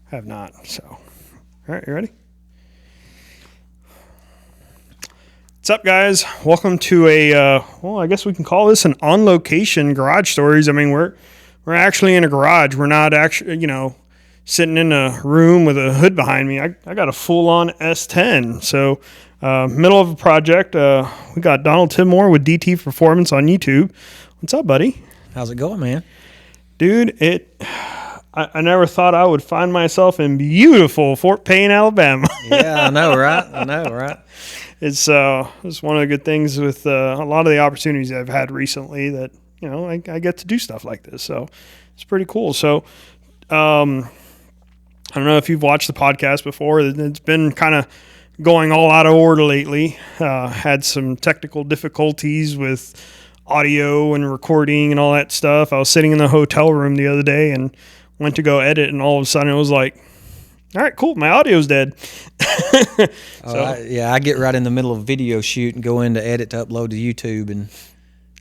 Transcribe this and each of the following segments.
have not. So, all right, you ready? What's up, guys? Welcome to I guess we can call this an on-location garage stories. I mean, we're actually in a garage. We're not actually, sitting in a room with a hood behind me. I got a full-on S10. So, middle of a project. We got Donald Tidmore with DT Performance on YouTube. What's up, buddy? How's it going, man? Dude, I never thought I would find myself in beautiful Fort Payne, Alabama. Yeah, I know, right? It's one of the good things with a lot of the opportunities I've had recently that, I get to do stuff like this. So it's pretty cool. So I don't know if you've watched the podcast before. It's been kind of going all out of order lately. Had some technical difficulties with audio and recording and all that stuff. I was sitting in the hotel room the other day and went to go edit, and all of a sudden it was like, all right, cool, my audio's dead. I get right in the middle of a video shoot and go in to edit to upload to YouTube, and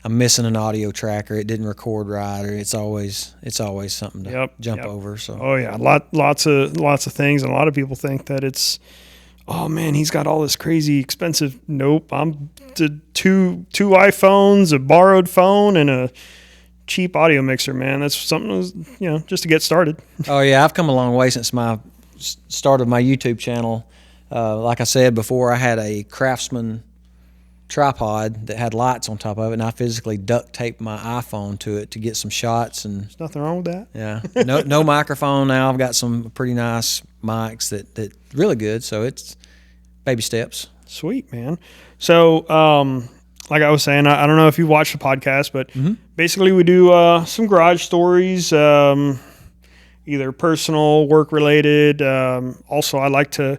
I'm missing an audio track, or it didn't record right, or it's always something to jump over. So lots of things, and a lot of people think that it's, oh man, he's got all this crazy expensive. Nope, I'm two iPhones, a borrowed phone, and a cheap audio mixer, man. That's something, just to get started. Oh yeah, I've come a long way since my start of my YouTube channel. Like I said before, I had a Craftsman tripod that had lights on top of it, and I physically duct taped my iPhone to it to get some shots. And there's nothing wrong with that. Yeah, no microphone now. I've got some pretty nice mics that really good. So it's baby steps. Sweet, man. So, like I was saying, I don't know if you watched the podcast, but basically we do some garage stories, either personal, work-related. Also, I like to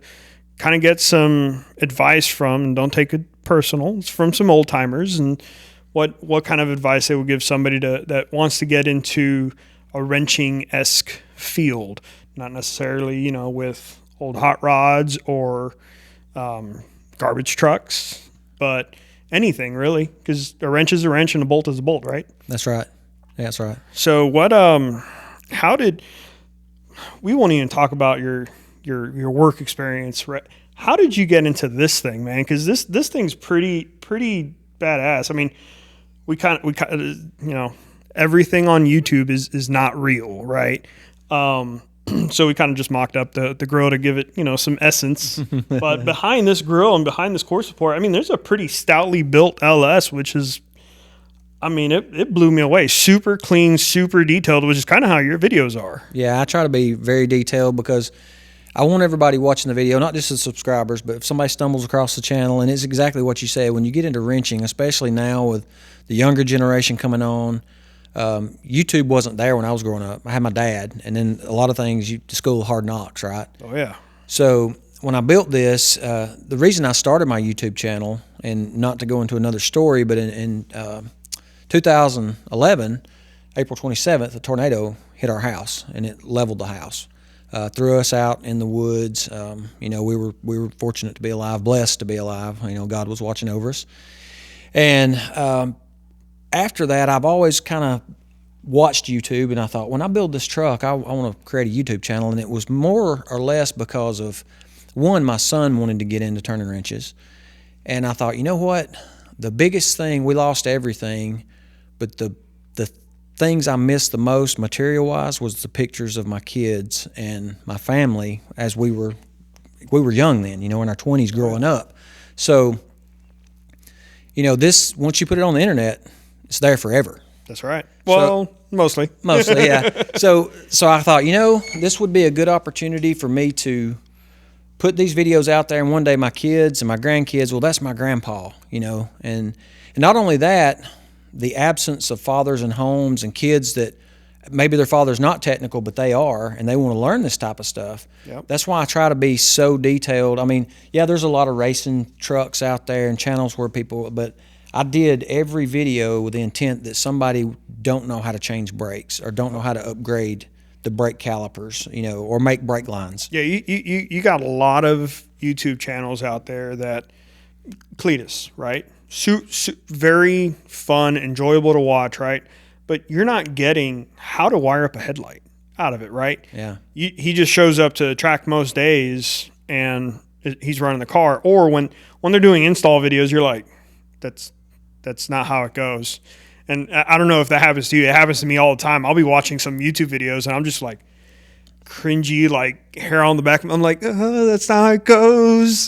kind of get some advice from, and don't take it personal, it's from some old-timers, and what kind of advice they would give somebody that wants to get into a wrenching-esque field, not necessarily, with old hot rods or garbage trucks, but anything really, because a wrench is a wrench and a bolt is a bolt, right? That's right. Yeah, that's right. So we won't even talk about your work experience, right? How did you get into this thing, man? Because this thing's pretty badass. I mean, we kind of everything on YouTube is not real, right? So we kind of just mocked up the grill to give it, some essence. But behind this grill and behind this core support, I mean, there's a pretty stoutly built LS, which is, I mean, it blew me away. Super clean, super detailed, which is kind of how your videos are. Yeah, I try to be very detailed because I want everybody watching the video, not just the subscribers, but if somebody stumbles across the channel, and it's exactly what you said, when you get into wrenching, especially now with the younger generation coming on, YouTube wasn't there when I was growing up. I had my dad, and then a lot of things, the school of hard knocks, right? Oh, yeah. So when I built this, the reason I started my YouTube channel, and not to go into another story, but in 2011, April 27th, a tornado hit our house, and it leveled the house. Threw us out in the woods. We were fortunate to be alive, blessed to be alive. God was watching over us. And after that, I've always kind of watched YouTube, and I thought, when I build this truck, I want to create a YouTube channel. And it was more or less because of, one, my son wanted to get into turning wrenches. And I thought, you know what? The biggest thing, we lost everything, but the things I missed the most material-wise was the pictures of my kids and my family as we were young then, in our 20s growing up. So, this, once you put it on the internet, it's there forever. That's right. Well, mostly. Mostly, yeah. So I thought, this would be a good opportunity for me to put these videos out there, and one day my kids and my grandkids, well, that's my grandpa, and not only that, the absence of fathers in homes and kids that maybe their father's not technical, but they are, and they want to learn this type of stuff. Yep. That's why I try to be so detailed. I mean, yeah, there's a lot of racing trucks out there and channels where people, but I did every video with the intent that somebody don't know how to change brakes or don't know how to upgrade the brake calipers, or make brake lines. Yeah, you got a lot of YouTube channels out there that Cletus, right? Very fun, enjoyable to watch, right? But you're not getting how to wire up a headlight. out of it, right? Yeah. He just shows up to track most days and he's running the car. Or when they're doing install videos, you're like, that's not how it goes. And I don't know if that happens to you. It happens to me all the time. I'll be watching some YouTube videos and I'm just like cringy, like hair on the back. I'm like, that's not how it goes.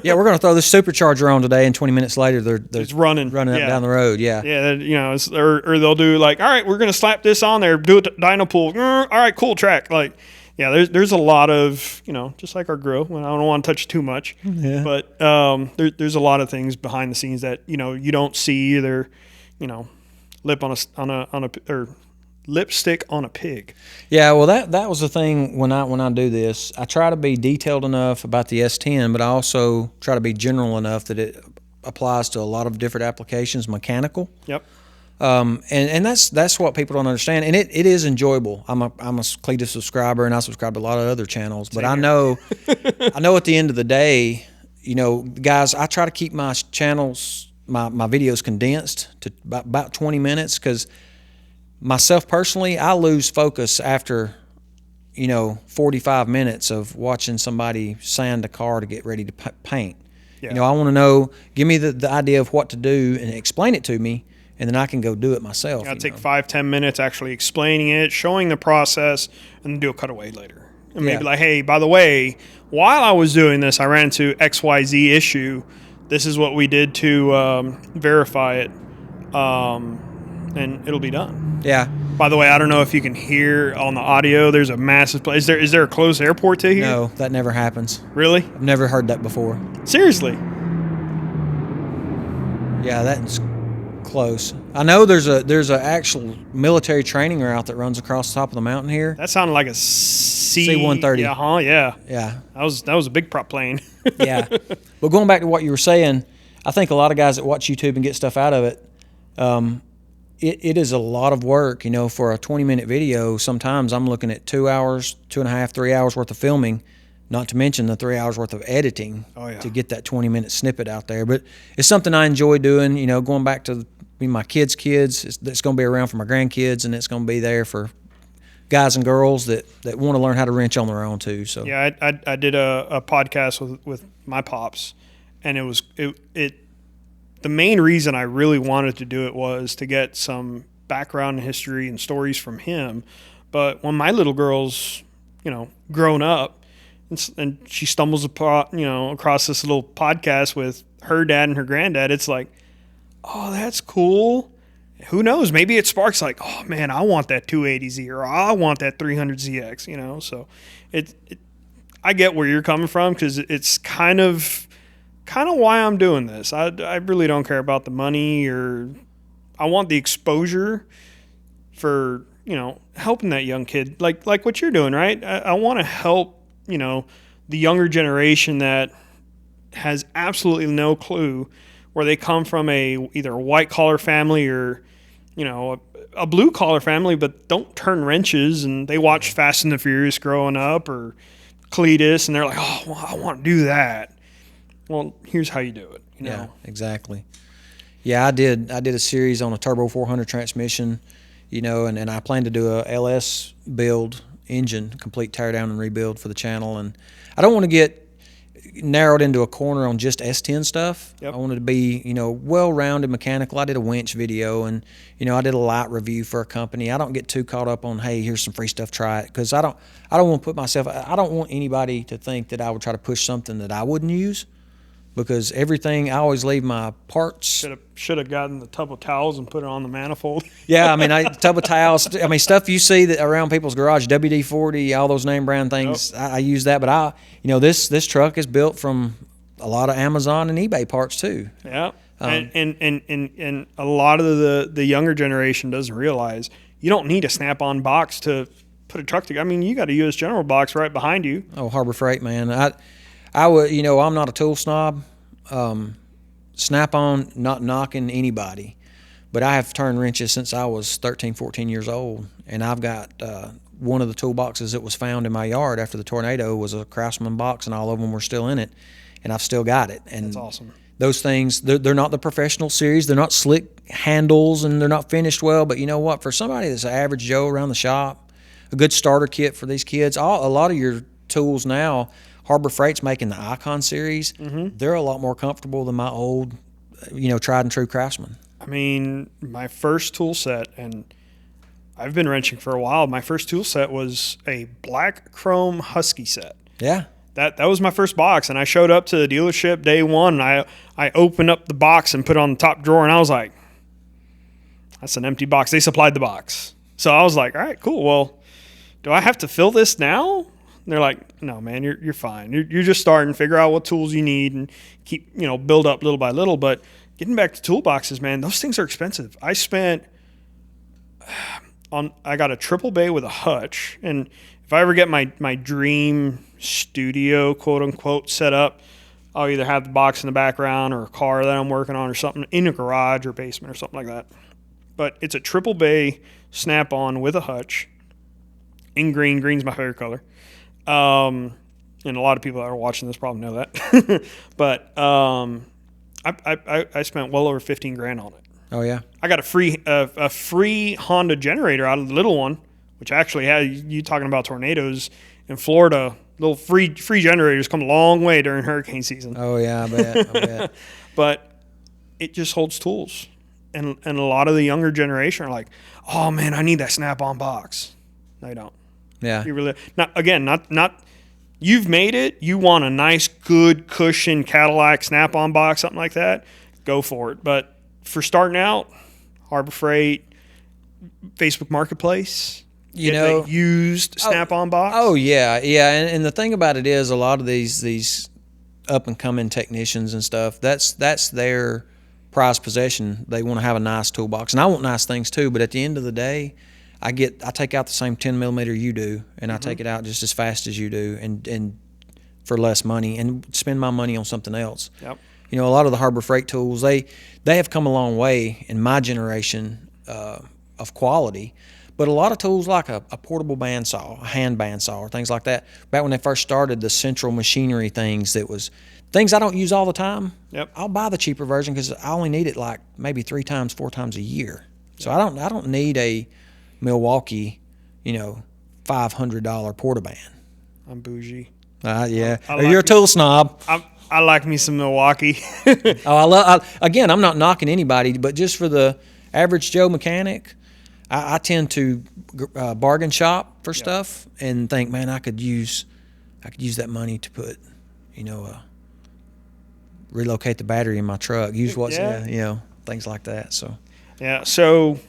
Yeah, we're going to throw this supercharger on today, and 20 minutes later, they're it's running up down the road. Yeah. Yeah, you know, or they'll do like, all right, we're going to slap this on there, do it to dyno pool. All right, cool track. Like, yeah, there's a lot of, you know, just like our grill. Well, I don't want to touch too much, but there's a lot of things behind the scenes that, you know, you don't see either, you know, lipstick on a pig. Yeah, well, that was the thing when I do this. I try to be detailed enough about the S10, but I also try to be general enough that it applies to a lot of different applications, mechanical. Yep. And that's what people don't understand, and it is enjoyable. I'm a Cletus subscriber, and I subscribe to a lot of other channels. But I know at the end of the day, you know, guys, I try to keep my channels, my videos condensed to about 20 minutes, because myself personally, I lose focus after, you know, 45 minutes of watching somebody sand a car to get ready to paint. Yeah. You know, I want to know, give me the idea of what to do and explain it to me, and then I can go do it myself. I'll take 5-10 minutes actually explaining it, showing the process, and then do a cutaway later. And maybe like, hey, by the way, while I was doing this, I ran into XYZ issue. This is what we did to verify it, and it'll be done. Yeah. By the way, I don't know if you can hear on the audio. There's a massive place. Is there a close airport to here? No, that never happens. Really? I've never heard that before. Seriously? Yeah, that's close. I know there's a actual military training route that runs across the top of the mountain here. That sounded like a C-130. Yeah, yeah. Yeah. That was a big prop plane. Yeah. But going back to what you were saying, I think a lot of guys that watch YouTube and get stuff out of it, it is a lot of work, you know, for a 20-minute video. Sometimes I'm looking at 2 hours, 2.5, 3 hours worth of filming, not to mention the 3 hours worth of editing to get that 20-minute snippet out there. But it's something I enjoy doing, you know, going back to my kids. It's going to be around for my grandkids, and it's going to be there for guys and girls that want to learn how to wrench on their own too. So yeah, I did a podcast with my pops, and it was the main reason I really wanted to do it was to get some background and history and stories from him. But when my little girl's, you know, grown up, and she stumbles upon, you know, across this little podcast with her dad and her granddad, it's like, oh, that's cool. Who knows? Maybe it sparks like, oh man, I want that 280Z, or I want that 300ZX, you know? So I get where you're coming from, because it's kind of why I'm doing this. I really don't care about the money, or I want the exposure for, you know, helping that young kid like what you're doing, right? I want to help, you know, the younger generation that has absolutely no clue where they come from, either a white collar family or, you know, a blue collar family, but don't turn wrenches, and they watch Fast and the Furious growing up, or Cletus, and they're like, oh, well, I want to do that. Well, here's how you do it. You know? Yeah, exactly. Yeah, I did a series on a turbo 400 transmission, you know, and I plan to do a LS build engine, complete tear down and rebuild for the channel. And I don't want to get narrowed into a corner on just S10 stuff. Yep. I wanted to be, you know, well-rounded mechanical. I did a winch video, and, you know, I did a light review for a company. I don't get too caught up on, hey, here's some free stuff, try it, because I don't want to put myself, I don't want anybody to think that I would try to push something that I wouldn't use. Because everything, I always leave my parts. Should have gotten the tub of towels and put it on the manifold. Yeah, I mean, tub of towels. I mean, stuff you see that around people's garage, WD-40, all those name brand things. Yep. I use that, but you know, this truck is built from a lot of Amazon and eBay parts too. Yeah, and a lot of the younger generation doesn't realize you don't need a Snap-on box to put a truck together. I mean, you got a U.S. General box right behind you. Oh, Harbor Freight, man. I would, you know, I'm not a tool snob. Snap-on, not knocking anybody, but I have turned wrenches since I was 13, 14 years old, and I've got one of the toolboxes that was found in my yard after the tornado was a Craftsman box, and all of them were still in it, and I've still got it. And that's awesome. Those things, they're not the professional series. They're not slick handles, and they're not finished well, but you know what? For somebody that's an average Joe around the shop, a good starter kit for these kids. A lot of your tools now, Harbor Freight's making the Icon series. They're a lot more comfortable than my old, tried and true Craftsman. I mean, my first tool set, and I've been wrenching for a while. My first tool set was a black chrome Husky set. Yeah. That was my first box, and I showed up to the dealership day one, and I opened up the box and put it on the top drawer, and I was like, that's an empty box. They supplied the box. So I was like, all right, cool. Well, do I have to fill this now? And they're like, no, man, you're fine. You're just starting, figure out what tools you need and keep, build up little by little. But getting back to toolboxes, man, those things are expensive. I got a triple bay with a hutch, and if I ever get my dream studio, quote unquote, set up, I'll either have the box in the background or a car that I'm working on or something in a garage or basement or something like that. But it's a triple bay snap-on with a hutch in green. Green's my favorite color. And a lot of people that are watching this probably know that. But I spent well over $15,000 on it. Oh yeah. I got a free Honda generator out of the little one, which actually had you talking about tornadoes in Florida. Little free generators come a long way during hurricane season. Oh yeah, I bet. But it just holds tools, and a lot of the younger generation are like, "Oh man, I need that Snap-on box." No, you don't. Yeah. You really not. You've made it. You want a nice, good cushion Cadillac Snap-on box, something like that. Go for it. But for starting out, Harbor Freight, Facebook Marketplace. Used Snap-on box. Oh yeah, and the thing about it is, a lot of these up and coming technicians and stuff, that's their prized possession. They want to have a nice toolbox, and I want nice things too. But at the end of the day, I take out the same 10 millimeter you do, and I take it out just as fast as you do, and for less money, and spend my money on something else. Yep. A lot of the Harbor Freight tools, they have come a long way in my generation of quality. But a lot of tools like a portable bandsaw, a hand bandsaw, or things like that, back when they first started, the central machinery things things I don't use all the time, Yep. I'll buy the cheaper version because I only need it like maybe 3 times, 4 times a year. So I don't need a Milwaukee, $500 Portaband. I'm bougie. Yeah. You're a tool snob. I like me some Milwaukee. Again, I'm not knocking anybody, but just for the average Joe mechanic, I tend to bargain shop for stuff and think, man, I could use that money to put, relocate the battery in my truck, use things like that. So yeah, so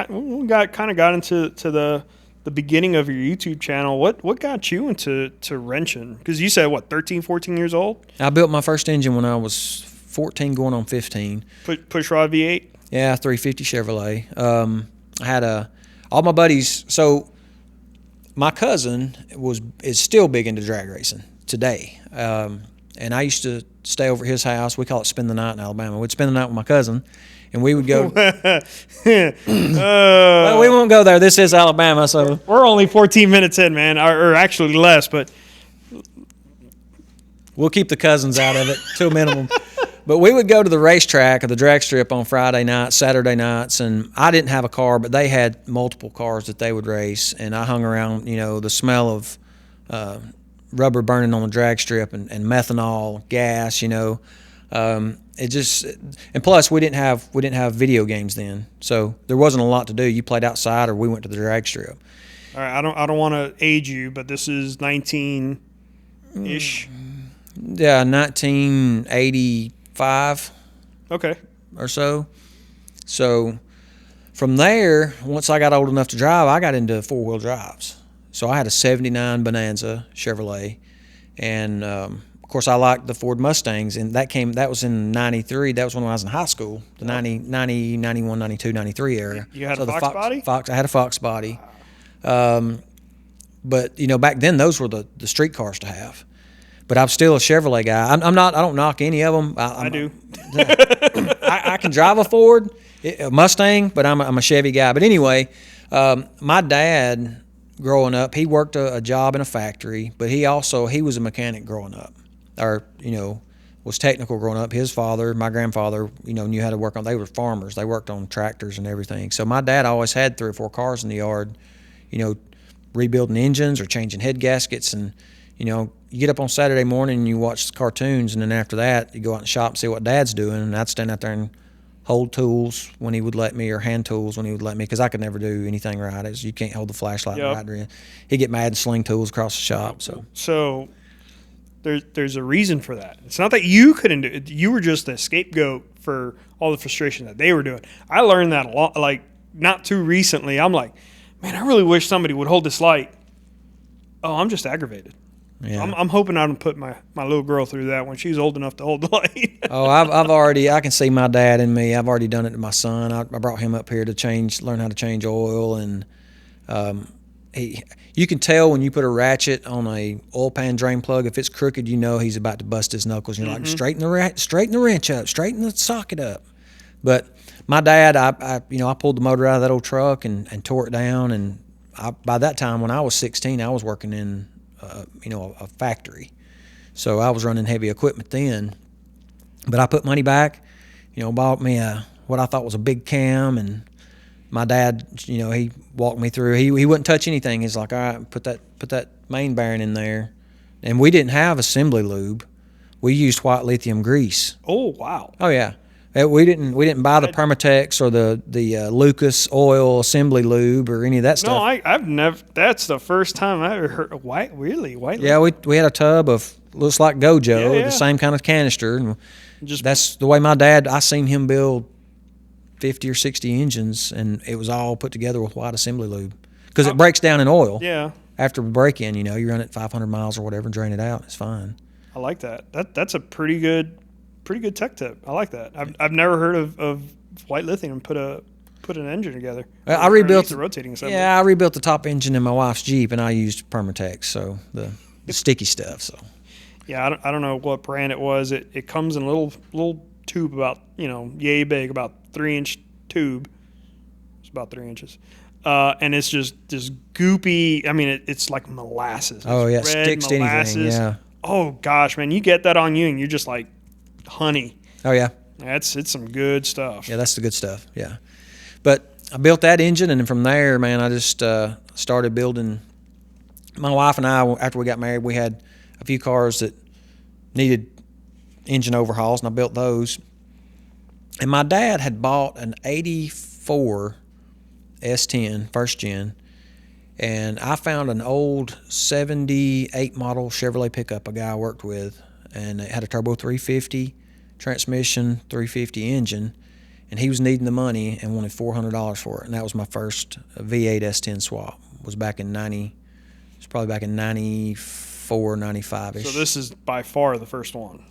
we got into the beginning of your YouTube channel. What got you into wrenching? Because you said 13, 14 years old. I built my first engine when I was 14, going on 15. Pushrod V8. Yeah, 350 Chevrolet. I had all my buddies. So my cousin is still big into drag racing today, and I used to stay over at his house. We call it spend the night in Alabama. We'd spend the night with my cousin, and we would go. Well, we won't go there. This is Alabama, so we're only 14 minutes in, man, or actually less, but we'll keep the cousins out of it to a minimum. But we would go to the racetrack or the drag strip on Friday nights, Saturday nights, and I didn't have a car, but they had multiple cars that they would race, and I hung around, the smell of rubber burning on the drag strip and methanol, gas, it just, and plus we didn't have video games then, so there wasn't a lot to do. You played outside or we went to the drag strip. All right, I don't want to age you, but this is 19-ish. Yeah, 1985. Okay. Or so. So from there, once I got old enough to drive, I got into four-wheel drives. So I had a 79 Bonanza Chevrolet, and of course I liked the Ford Mustangs, and that was in 93. That was when I was in high school, the 90, 91, 92, 93 area. You had a Fox body? I had a Fox body. But back then those were the street cars to have. But I'm still a Chevrolet guy. I don't knock any of them. I do. I can drive a Ford, a Mustang, but I'm a Chevy guy. But anyway, my dad, growing up, he worked a job in a factory, but he was a mechanic growing up, or was technical growing up. His father, my grandfather, knew how to work on. They were farmers. They worked on tractors and everything. So my dad always had 3 or 4 cars in the yard, rebuilding engines or changing head gaskets. And, you know, you get up on Saturday morning and you watch the cartoons, and then after that you go out in the shop and see what Dad's doing. And I'd stand out there and hold tools when he would let me, or hand tools when he would let me, because I could never do anything right. As you can't hold the flashlight right. He'd get mad and sling tools across the shop. So there's a reason for that. It's not that you couldn't do it. You were just the scapegoat for all the frustration that they were doing. I learned that a lot, like not too recently. I'm like, man, I really wish somebody would hold this light. Oh, I'm just aggravated. Yeah. I'm hoping I don't put my little girl through that when she's old enough to hold the light. Oh, I can see my dad in me. I've already done it to my son. I brought him up here to learn how to change oil, and you can tell when you put a ratchet on a oil pan drain plug, if it's crooked, you know he's about to bust his knuckles. You're like, straighten the wrench up, straighten the socket up. But my dad, I pulled the motor out of that old truck and tore it down, and by that time, when I was 16, I was working in a factory. So I was running heavy equipment then. But I put money back, bought me what I thought was a big cam, and my dad, he walked me through. He wouldn't touch anything. He's like, all right, put that main bearing in there. And we didn't have assembly lube. We used white lithium grease. Oh, wow. Oh, yeah. We didn't buy the Permatex or the Lucas oil assembly lube or any of that stuff. No, I've never. That's the first time I ever heard white. Yeah, we had a tub of looks like Gojo, the same kind of canister. And that's the way my dad. I seen him build 50 or 60 engines, and it was all put together with white assembly lube because it breaks down in oil. Yeah. After break-in, you run it 500 miles or whatever and drain it out. It's fine. I like that. That's a pretty good tech tip. I like that. I've never heard of white lithium put an engine together. I rebuilt the rotating assembly. Yeah, I rebuilt the top engine in my wife's Jeep, and I used Permatex, so the sticky stuff. So yeah, I don't know what brand it was. It comes in a little tube about yay big, about 3-inch tube. It's about 3 inches. And it's just this goopy. I mean, it's like molasses. Oh yeah, sticks to anything. Yeah. Oh gosh, man, you get that on you, and you're just like honey. Oh yeah. It's some good stuff. Yeah, that's the good stuff. Yeah. But I built that engine, and then from there, man, I just started building. My wife and I, after we got married, we had a few cars that needed engine overhauls, and I built those. And my dad had bought an 84 S10 first gen, and I found an old 78 model Chevrolet pickup a guy I worked with, and it had a turbo 350 transmission, 350 engine, and he was needing the money and wanted $400 for it. And that was my first V8 S10 swap. It was back in 90. It's probably back in 94, 95-ish. So this is by far the first one.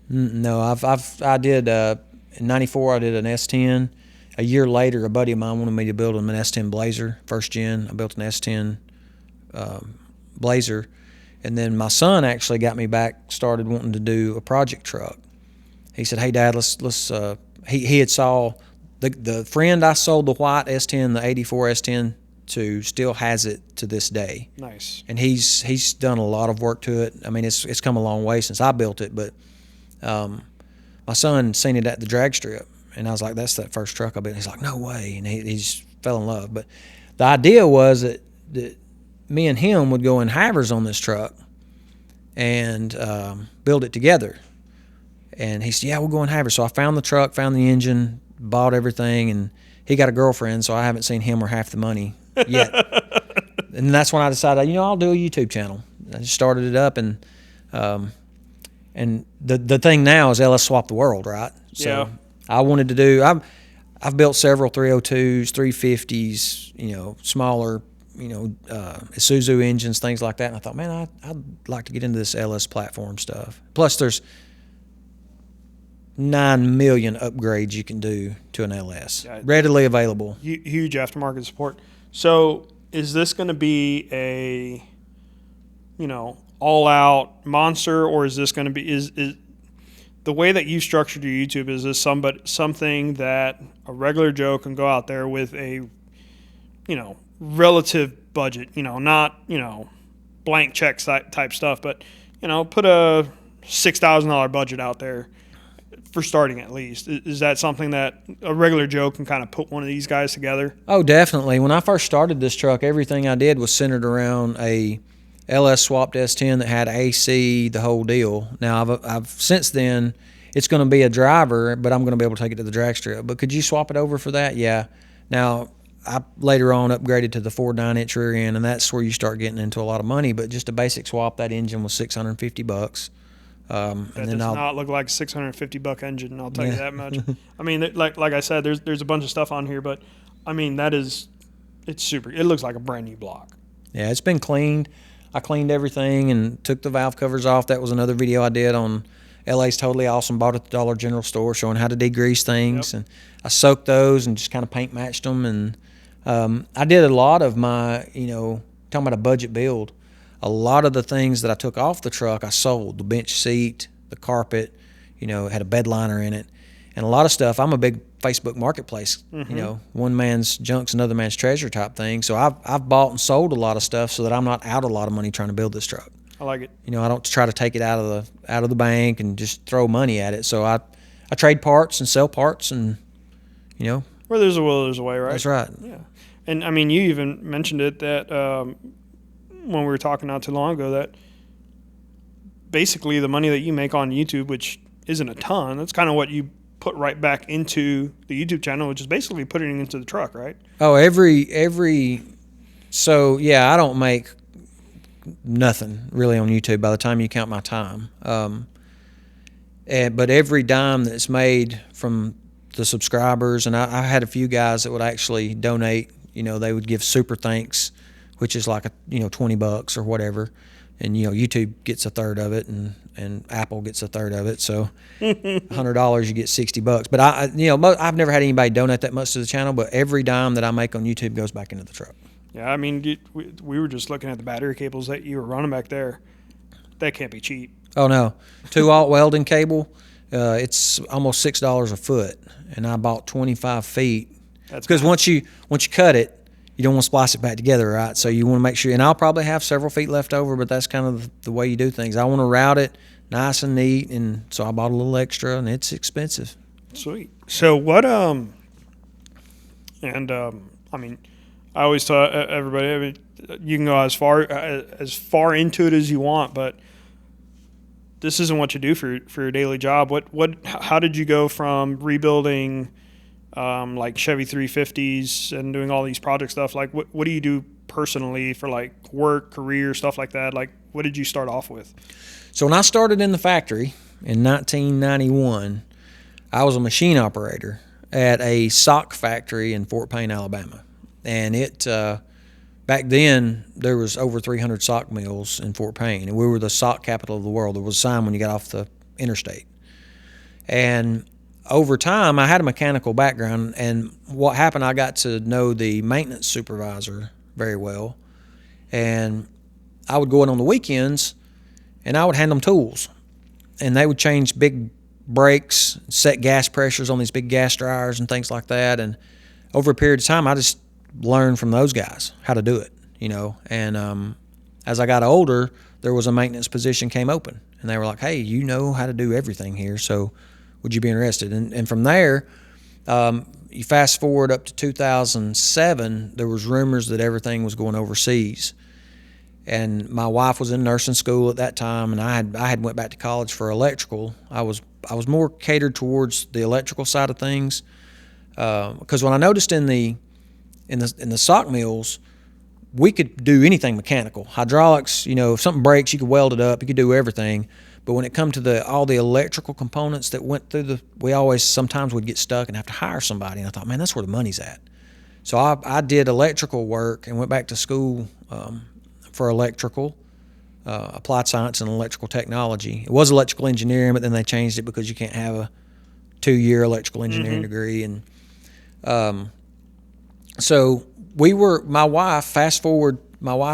No, I did in 94. I did an S10. A year later, a buddy of mine wanted me to build him an S10 Blazer, first gen. I built an S10 Blazer, and then my son actually got me back started wanting to do a project truck. He said, "Hey, Dad, let's." He had saw the friend I sold the white S10, the 84 S10 to, still has it to this day. Nice. And he's done a lot of work to it. I mean, it's come a long way since I built it, but my son seen it at the drag strip, and I was like, "That's that first truck I built." He's like, "No way," and he just fell in love. But the idea was that me and him would go in Havers on this truck and build it together. And he said, "Yeah, we'll go in Havers." So I found the truck, found the engine, bought everything, and he got a girlfriend, so I haven't seen him or half the money yet. And that's when I decided, I'll do a YouTube channel. I just started it up, and the thing now is LS Swap the World, right? So yeah. I wanted to do. I've built several 302s, 350s, smaller, Isuzu engines, things like that. And I thought, man, I'd like to get into this LS platform stuff. Plus, there's 9 million upgrades you can do to an LS, readily available. Huge aftermarket support. So is this going to be a, all-out monster, or is this going to be is the way that you structured your YouTube? Is this something that a regular Joe can go out there with a, relative budget, not blank check type stuff, but put a $6,000 budget out there for starting at least? Is that something that a regular Joe can kind of put one of these guys together? Oh, definitely. When I first started this truck, everything I did was centered around a LS swapped S10 that had AC, the whole deal. Now, I've since then, it's going to be a driver, but I'm going to be able to take it to the drag strip. But could you swap it over for that? Yeah. Now, I later on upgraded to the 4.9-inch rear end, and that's where you start getting into a lot of money. But just a basic swap, that engine was $650. That does not look like a $650 engine. I'll tell you that much. I mean, like I said, there's a bunch of stuff on here, but I mean it's super. It looks like a brand new block. Yeah, it's been cleaned. I cleaned everything and took the valve covers off. That was another video I did on LA's Totally Awesome. Bought at the Dollar General store, showing how to degrease things. Yep. And I soaked those and just kind of paint matched them. And I did a lot of my, talking about a budget build. A lot of the things that I took off the truck, I sold. The bench seat, the carpet, it had a bed liner in it. And a lot of stuff, I'm a big Facebook marketplace, one man's junk's another man's treasure type thing. So I've bought and sold a lot of stuff so that I'm not out a lot of money trying to build this truck. I like it. I don't try to take it out of the bank and just throw money at it. So I trade parts and sell parts and, Where there's a will, there's a way, right? That's right. Yeah. And, I mean, you even mentioned it that when we were talking not too long ago that basically the money that you make on YouTube, which isn't a ton, that's kind of what you put right back into the YouTube channel, which is basically putting it into the truck, right? Oh, so yeah, I don't make nothing really on YouTube by the time you count my time. But every dime that's made from the subscribers, and I had a few guys that would actually donate, they would give super thanks, which is like $20 or whatever. And, YouTube gets a third of it and Apple gets a third of it. So $100, you get $60. But I've never had anybody donate that much to the channel, but every dime that I make on YouTube goes back into the truck. Yeah, I mean, we were just looking at the battery cables that you were running back there. That can't be cheap. Oh, no. 2-aught welding cable, it's almost $6 a foot. And I bought 25 feet. That's because once you cut it, you don't want to splice it back together, right? So you want to make sure, and I'll probably have several feet left over, but that's kind of the way you do things. I want to route it nice and neat, and so I bought a little extra, and it's expensive. Sweet. So what, I mean, I always tell everybody, I mean, you can go as far into it as you want, but this isn't what you do for your daily job. How did you go from rebuilding like Chevy 350s and doing all these project stuff? Like, what do you do personally for like work, career, stuff like that? Like, what did you start off with? So when I started in the factory in 1991, I was a machine operator at a sock factory in Fort Payne, Alabama. And back then, there was over 300 sock mills in Fort Payne, and we were the sock capital of the world. There was a sign when you got off the interstate. And over time, I had a mechanical background, and what happened, I got to know the maintenance supervisor very well. And I would go in on the weekends, and I would hand them tools. And they would change big brakes, set gas pressures on these big gas dryers and things like that. And over a period of time, I just learned from those guys how to do it, And as I got older, there was a maintenance position came open. And they were like, hey, you know how to do everything here, so would you be interested? And from there, you fast forward up to 2007, there was rumors that everything was going overseas. And my wife was in nursing school at that time, and I had went back to college for electrical. I was more catered towards the electrical side of things, because when I noticed in the sock mills, we could do anything mechanical. Hydraulics, if something breaks, you could weld it up, you could do everything. But when it come to all the electrical components that went through we always sometimes would get stuck and have to hire somebody. And I thought, man, that's where the money's at. So I did electrical work and went back to school for electrical, applied science and electrical technology. It was electrical engineering, but then they changed it because you can't have a 2-year electrical engineering degree. And so my wife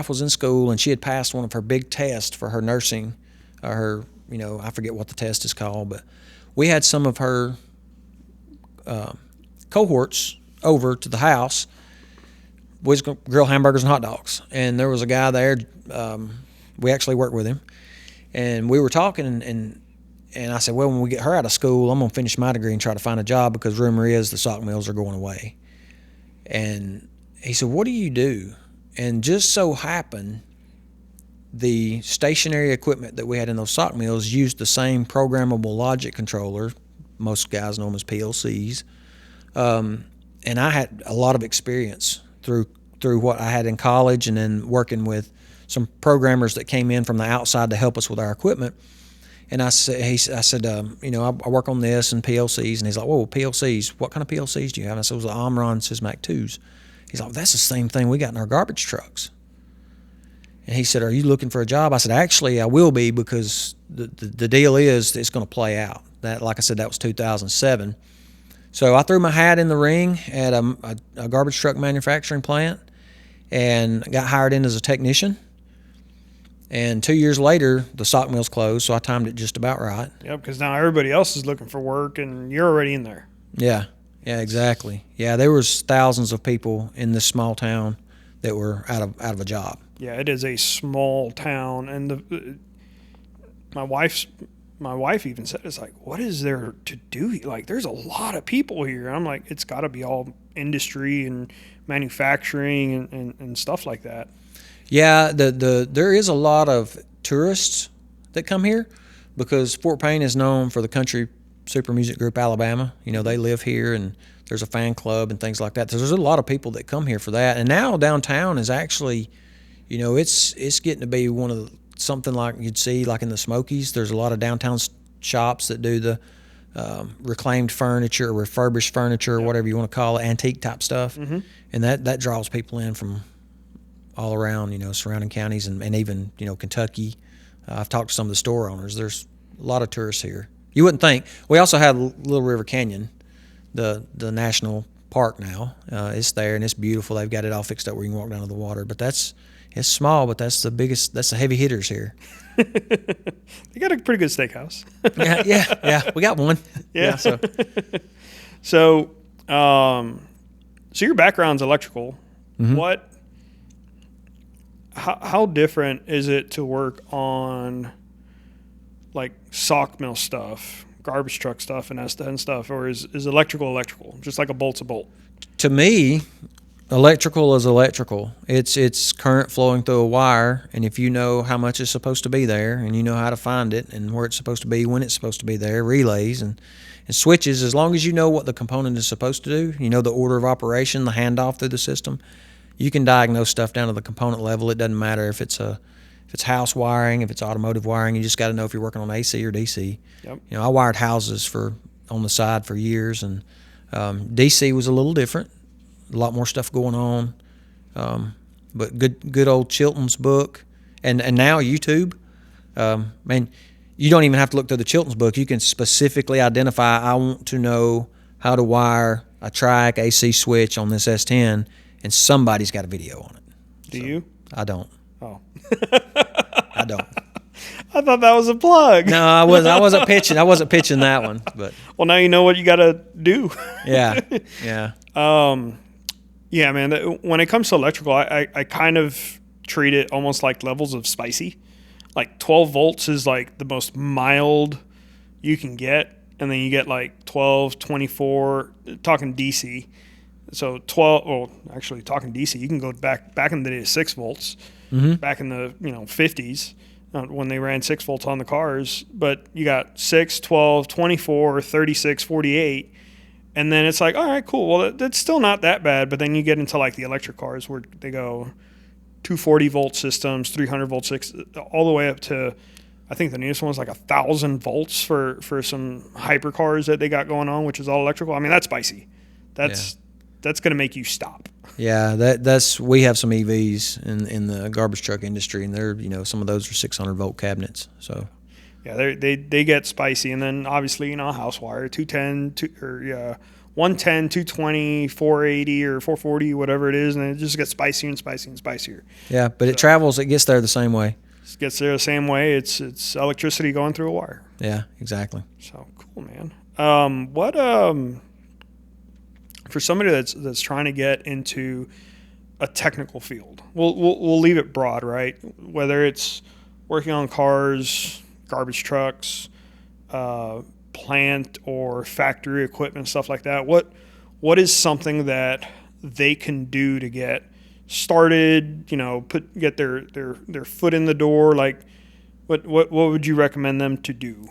was in school, and she had passed one of her big tests for her nursing, I forget what the test is called, but we had some of her cohorts over to the house. We was going to grill hamburgers and hot dogs, and there was a guy there. We actually worked with him, and we were talking, and And I said, well, when we get her out of school, I'm going to finish my degree and try to find a job because rumor is the sock mills are going away. And he said, what do you do? And just so happened, the stationary equipment that we had in those sock mills used the same programmable logic controller. Most guys know them as PLCs. And I had a lot of experience through what I had in college and then working with some programmers that came in from the outside to help us with our equipment. And I said, I work on this and PLCs. And he's like, whoa, PLCs, what kind of PLCs do you have? And I said, it was the Omron Sysmac 2s. He's like, that's the same thing we got in our garbage trucks. And he said, are you looking for a job? I said, actually, I will be, because the deal is it's going to play out. That, like I said, that was 2007. So I threw my hat in the ring at a garbage truck manufacturing plant and got hired in as a technician. And 2 years later, the sock mills closed, so I timed it just about right. Yep, because now everybody else is looking for work, and you're already in there. Yeah, exactly. Yeah, there was thousands of people in this small town that were out of a job. Yeah, it is a small town, and my wife even said, it's like, what is there to do? Like, there's a lot of people here. I'm like, it's got to be all industry and manufacturing and stuff like that. Yeah, there is a lot of tourists that come here because Fort Payne is known for the country super music group Alabama. You know, they live here, and there's a fan club and things like that. So there's a lot of people that come here for that. And now downtown is actually, you know, it's getting to be one of something like you'd see like in the Smokies. There's a lot of downtown shops that do the reclaimed furniture, or refurbished furniture, or whatever you want to call it, antique type stuff. Mm-hmm. And that draws people in from all around, you know, surrounding counties and even, you know, Kentucky. I've talked to some of the store owners. There's a lot of tourists here. You wouldn't think. We also have Little River Canyon, the national park now. It's there, and it's beautiful. They've got it all fixed up where you can walk down to the water. But it's small, but that's the heavy hitters here. They got a pretty good steakhouse. yeah. We got one. Yeah. So your background's electrical. Mm-hmm. How different is it to work on like sock mill stuff, garbage truck stuff, and S10 stuff, or is electrical just like a bolt's a bolt? To me, electrical is electrical. It's current flowing through a wire, and if you know how much is supposed to be there, and you know how to find it, and where it's supposed to be, when it's supposed to be there, relays and switches, as long as you know what the component is supposed to do, you know the order of operation, the handoff through the system, you can diagnose stuff down to the component level. It doesn't matter if it's house wiring, if it's automotive wiring. You just got to know if you're working on AC or DC. Yep. You know, I wired houses on the side for years, and DC was a little different. A lot more stuff going on, but good old Chilton's book, and now YouTube. Man, you don't even have to look through the Chilton's book. You can specifically identify, I want to know how to wire a triac AC switch on this S10, and somebody's got a video on it. Do you? I don't. Oh. I don't. I thought that was a plug. No, I wasn't pitching. I wasn't pitching that one. But well, now you know what you got to do. Yeah. Yeah, man. When it comes to electrical, I kind of treat it almost like levels of spicy. Like 12 volts is like the most mild you can get, and then you get like 12, 24, talking DC. So 12, well, actually talking DC, you can go back in the day to 6 volts, back in the 50s when they ran 6 volts on the cars. But you got 6, 12, 24, 36, 48. And then it's like, all right, cool. Well, that's still not that bad. But then you get into like the electric cars where they go 240 volt systems, 300 volt, all the way up to, I think the newest one was like 1,000 volts for some hypercars that they got going on, which is all electrical. I mean, that's spicy. That's going to make you stop. Yeah, we have some EVs in the garbage truck industry, and they're, some of those are 600 volt cabinets. So yeah, they get spicy, and then obviously a house wire 110, 220, 480 or 440, whatever it is, and it just gets spicier and spicier and spicier. Yeah, but it travels. It gets there the same way. It gets there the same way. It's electricity going through a wire. Yeah, exactly. So cool, man. For somebody that's trying to get into a technical field, we'll leave it broad, right? Whether it's working on cars, garbage trucks, plant or factory equipment, stuff like that, what is something that they can do to get started, get their foot in the door? Like, what would you recommend them to do?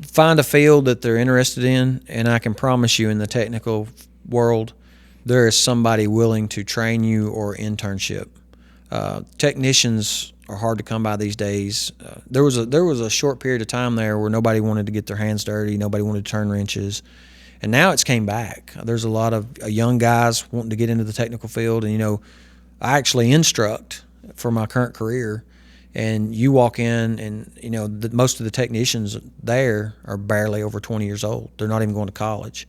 Find a field that they're interested in, and I can promise you in the technical world, there is somebody willing to train you or internship. Technicians are hard to come by these days. There was a short period of time there where nobody wanted to get their hands dirty, nobody wanted to turn wrenches, and now it's came back. There's a lot of young guys wanting to get into the technical field, and I actually instruct for my current career. And you walk in, and most of the technicians there are barely over 20 years old. They're not even going to college.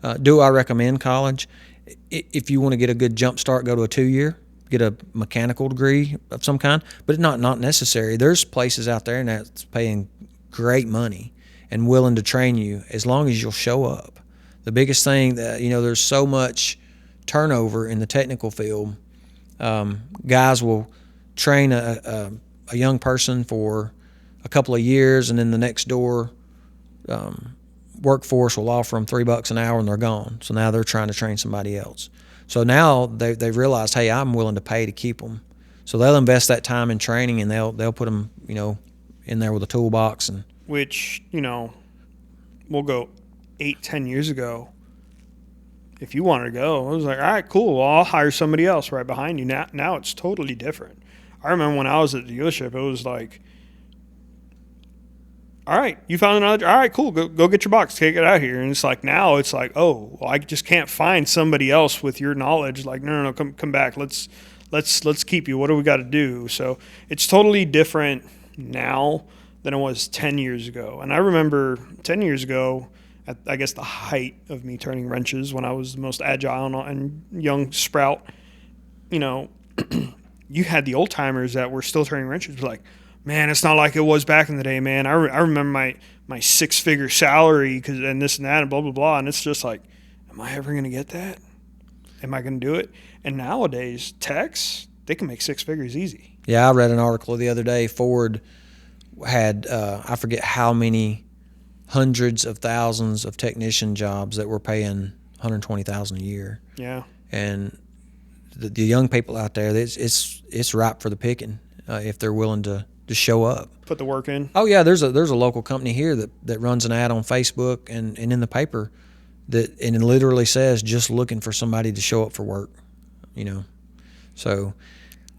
Yeah. Do I recommend college? If you want to get a good jump start, go to a 2-year, get a mechanical degree of some kind. But it's not necessary. There's places out there that's paying great money and willing to train you as long as you'll show up. The biggest thing that there's so much turnover in the technical field. Guys will train a young person for a couple of years, and then the next door workforce will offer them $3 an hour and they're gone. So now they're trying to train somebody else. So now they've realized, hey, I'm willing to pay to keep them. So they'll invest that time in training, and they'll put them in there with a toolbox. And which we'll go 8-10 years ago. If you wanted to go, I was like, all right, cool. Well, I'll hire somebody else right behind you. Now it's totally different. I remember when I was at the dealership, it was like, all right, you found another, all right, cool, go get your box, take it out here. And it's like, now it's like, oh, well, I just can't find somebody else with your knowledge. Like, no, come back. Let's keep you. What do we got to do? So it's totally different now than it was 10 years ago. And I remember 10 years ago, at, I guess, the height of me turning wrenches, when I was the most agile and young sprout, you had the old timers that were still turning wrenches. Like, man, it's not like it was back in the day, man. I remember my 6-figure salary and this and that and blah, blah, blah. And it's just like, am I ever going to get that? Am I going to do it? And nowadays, techs, they can make 6 figures easy. Yeah, I read an article the other day. Ford had, I forget how many hundreds of thousands of technician jobs that were paying $120,000 a year. Yeah. And the young people out there, it's ripe for the picking if they're willing to show up. Put the work in. Oh yeah, there's a local company here that runs an ad on Facebook and in the paper and it literally says just looking for somebody to show up for work. So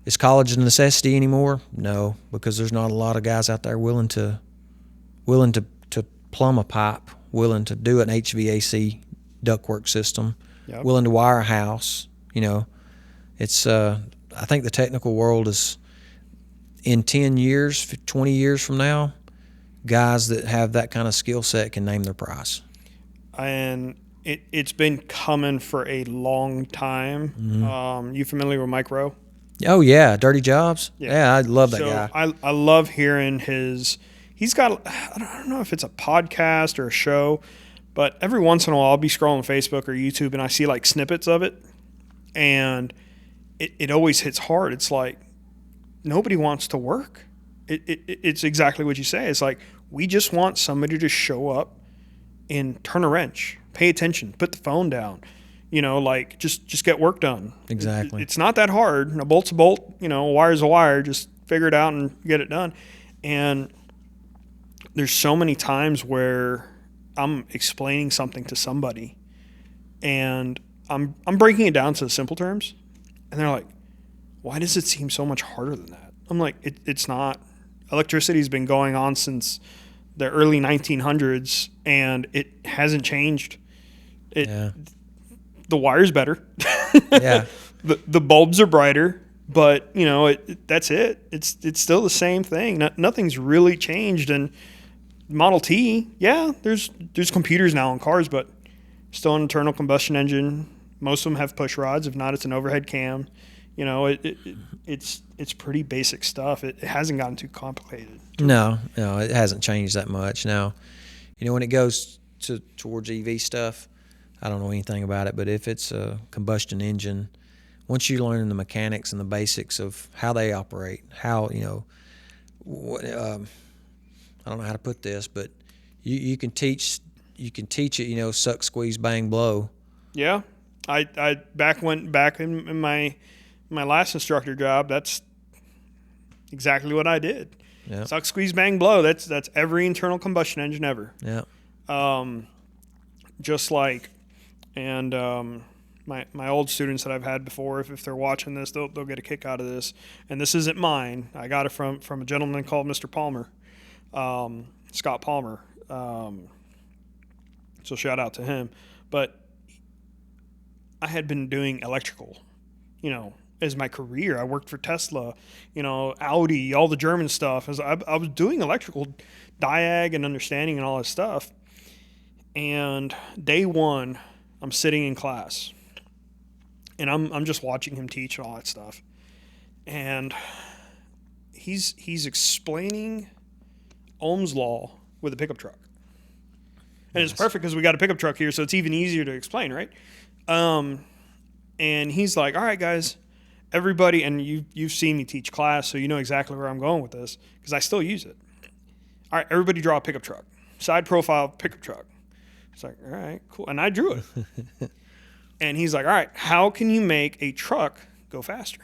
is college a necessity anymore? No, because there's not a lot of guys out there willing to plumb a pipe, willing to do an HVAC ductwork system, yep, willing to wire a house. It's I think the technical world is, in 10 years, 20 years from now, guys that have that kind of skill set can name their price. And it's been coming for a long time. Mm-hmm. You familiar with Mike Rowe? Oh, yeah. Dirty Jobs? Yeah, I love that guy. I love hearing he's got, I don't know if it's a podcast or a show, but every once in a while I'll be scrolling Facebook or YouTube and I see like snippets of it. And it always hits hard. It's like, nobody wants to work. It's exactly what you say. It's like, we just want somebody to show up and turn a wrench, pay attention, put the phone down, just get work done. Exactly. It's not that hard. A bolt's a bolt, a wire's a wire. Just figure it out and get it done. And there's so many times where I'm explaining something to somebody and I'm breaking it down to simple terms. And they're like, why does it seem so much harder than that? I'm like, it's not. Electricity's been going on since the early 1900s, and it hasn't changed. The wire's better. Yeah. The bulbs are brighter, but that's it. It's still the same thing. Nothing's really changed. And Model T, yeah, there's computers now in cars, but still an internal combustion engine. Most of them have push rods. If not, it's an overhead cam. It's pretty basic stuff. It hasn't gotten too complicated. No, it hasn't changed that much. Now, when it goes towards EV stuff, I don't know anything about it, but if it's a combustion engine, once you learn the mechanics and the basics of how they operate, how, I don't know how to put this, but You can teach it, suck, squeeze, bang, blow. Yeah. I back in my last instructor job, that's exactly what I did. Yeah. Suck, squeeze, bang, blow. That's every internal combustion engine ever. Yeah. Just like, and my old students that I've had before, if they're watching this, they'll get a kick out of this. And this isn't mine. I got it from a gentleman called Mr. Palmer, Scott Palmer. So shout out to him. But I had been doing electrical, as my career. I worked for Tesla, Audi, all the German stuff. I was doing electrical diag and understanding and all that stuff. And day one, I'm sitting in class, and I'm just watching him teach and all that stuff. And he's explaining Ohm's law with a pickup truck. And It's perfect because we got a pickup truck here, so it's even easier to explain, right? And he's like, all right, guys, everybody, and you've seen me teach class, so you know exactly where I'm going with this because I still use it. All right, everybody draw a pickup truck. Side profile pickup truck. It's like, all right, cool. And I drew it. And he's like, all right, how can you make a truck go faster?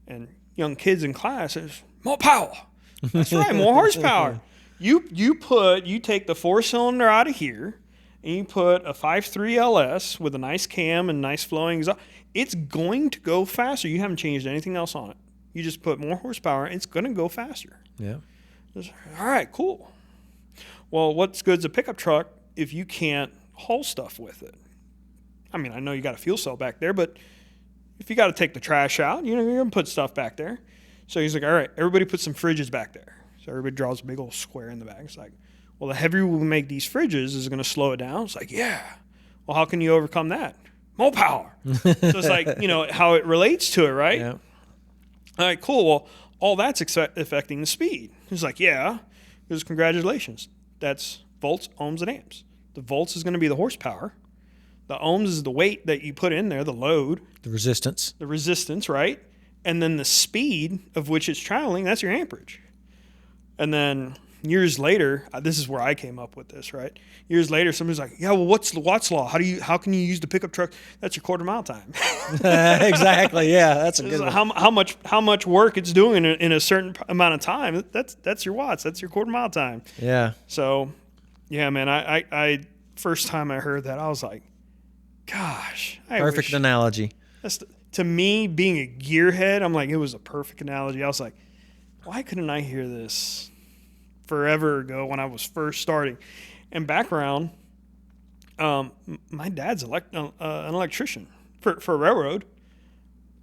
And young kids in class is more power. That's right, more horsepower. You take the 4-cylinder out of here, and you put a 5.3 LS with a nice cam and nice flowing exhaust. It's going to go faster. You haven't changed anything else on it. You just put more horsepower, it's going to go faster. Yeah. All right, cool. Well, what's good is a pickup truck if you can't haul stuff with it? I mean, I know you got a fuel cell back there, but if you got to take the trash out, you're going to put stuff back there. So he's like, all right, everybody put some fridges back there. So everybody draws a big old square in the back. It's like, well, the heavier we make these fridges is going to slow it down. It's like, yeah. Well, how can you overcome that? More power. So it's like, how it relates to it, right? Yeah. All right, cool. Well, all that's affecting the speed. He's like, yeah. He goes, congratulations. That's volts, ohms, and amps. The volts is going to be the horsepower. The ohms is the weight that you put in there, the load. The resistance. The resistance, right? And then the speed of which it's traveling, that's your amperage. And then years later, this is where I came up with this, right? Years later, somebody's like, yeah, well, what's the Watt's law? How can you use the pickup truck? That's your quarter mile time. Exactly. Yeah, that's a good one. How much work it's doing in a certain amount of time. That's your watts. That's your quarter mile time. Yeah. So, yeah, man, I first time I heard that, I was like, gosh. Perfect analogy. To me, being a gearhead, I'm like, it was a perfect analogy. I was like, why couldn't I hear this forever ago when I was first starting? And background, my dad's an electrician for a railroad,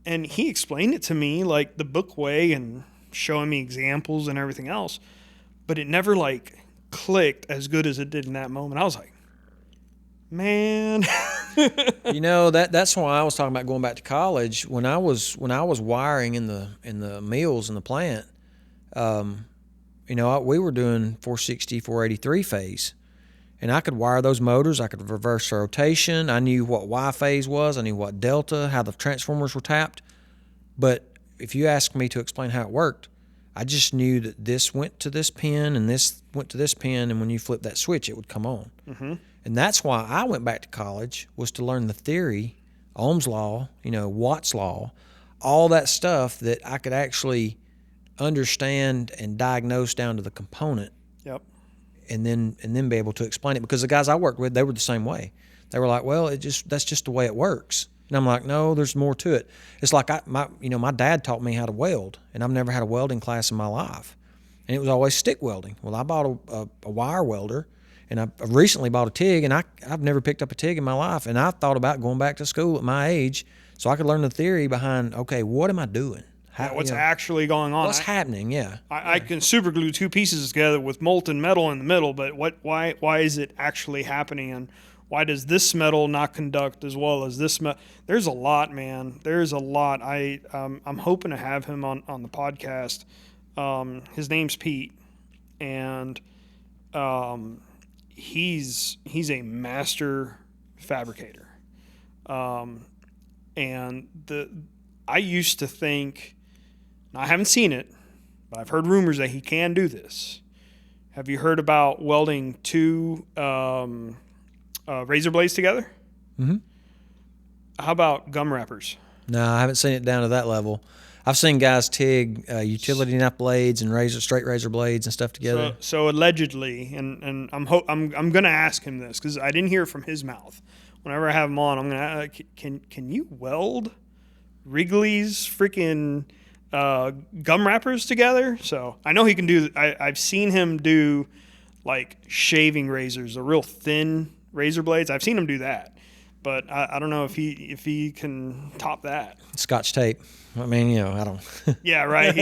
and he explained it to me like the book way and showing me examples and everything else, but it never like clicked as good as it did in that moment. I was like, man. That's why I was talking about going back to college. When I was wiring in the mills in the plant, we were doing 460, 483 phase, and I could wire those motors. I could reverse rotation. I knew what Y phase was. I knew what delta, how the transformers were tapped. But if you asked me to explain how it worked, I just knew that this went to this pin and this went to this pin, and when you flip that switch, it would come on. Mm-hmm. And that's why I went back to college, was to learn the theory, Ohm's law, Watt's law, all that stuff that I could actually understand and diagnose down to the component. Yep. And then be able to explain it, because the guys I worked with, they were the same way. They were like, well, that's just the way it works. And I'm like, no, there's more to it. It's like my dad taught me how to weld, and I've never had a welding class in my life, and it was always stick welding. Well, I bought a wire welder, and I recently bought a TIG, and I've never picked up a TIG in my life, and I thought about going back to school at my age so I could learn the theory behind, okay, what am I doing? What's actually going on? What's happening? Yeah. I can super glue two pieces together with molten metal in the middle, but why is it actually happening, and why does this metal not conduct as well as this metal? There's a lot, man. There's a lot. I'm hoping to have him on the podcast. His name's Pete, and he's a master fabricator. And I used to think, I haven't seen it, but I've heard rumors that he can do this. Have you heard about welding two razor blades together? Mm-hmm. How about gum wrappers? No, I haven't seen it down to that level. I've seen guys TIG utility knife blades and straight razor blades and stuff together. So allegedly, and I'm gonna ask him this because I didn't hear it from his mouth. Whenever I have him on, I'm gonna can you weld Wrigley's freaking gum wrappers together? So I know he can do. I've seen him do like shaving razors, the real thin razor blades. I've seen him do that, but I don't know if he can top that. Scotch tape. I mean, I don't. Yeah, right.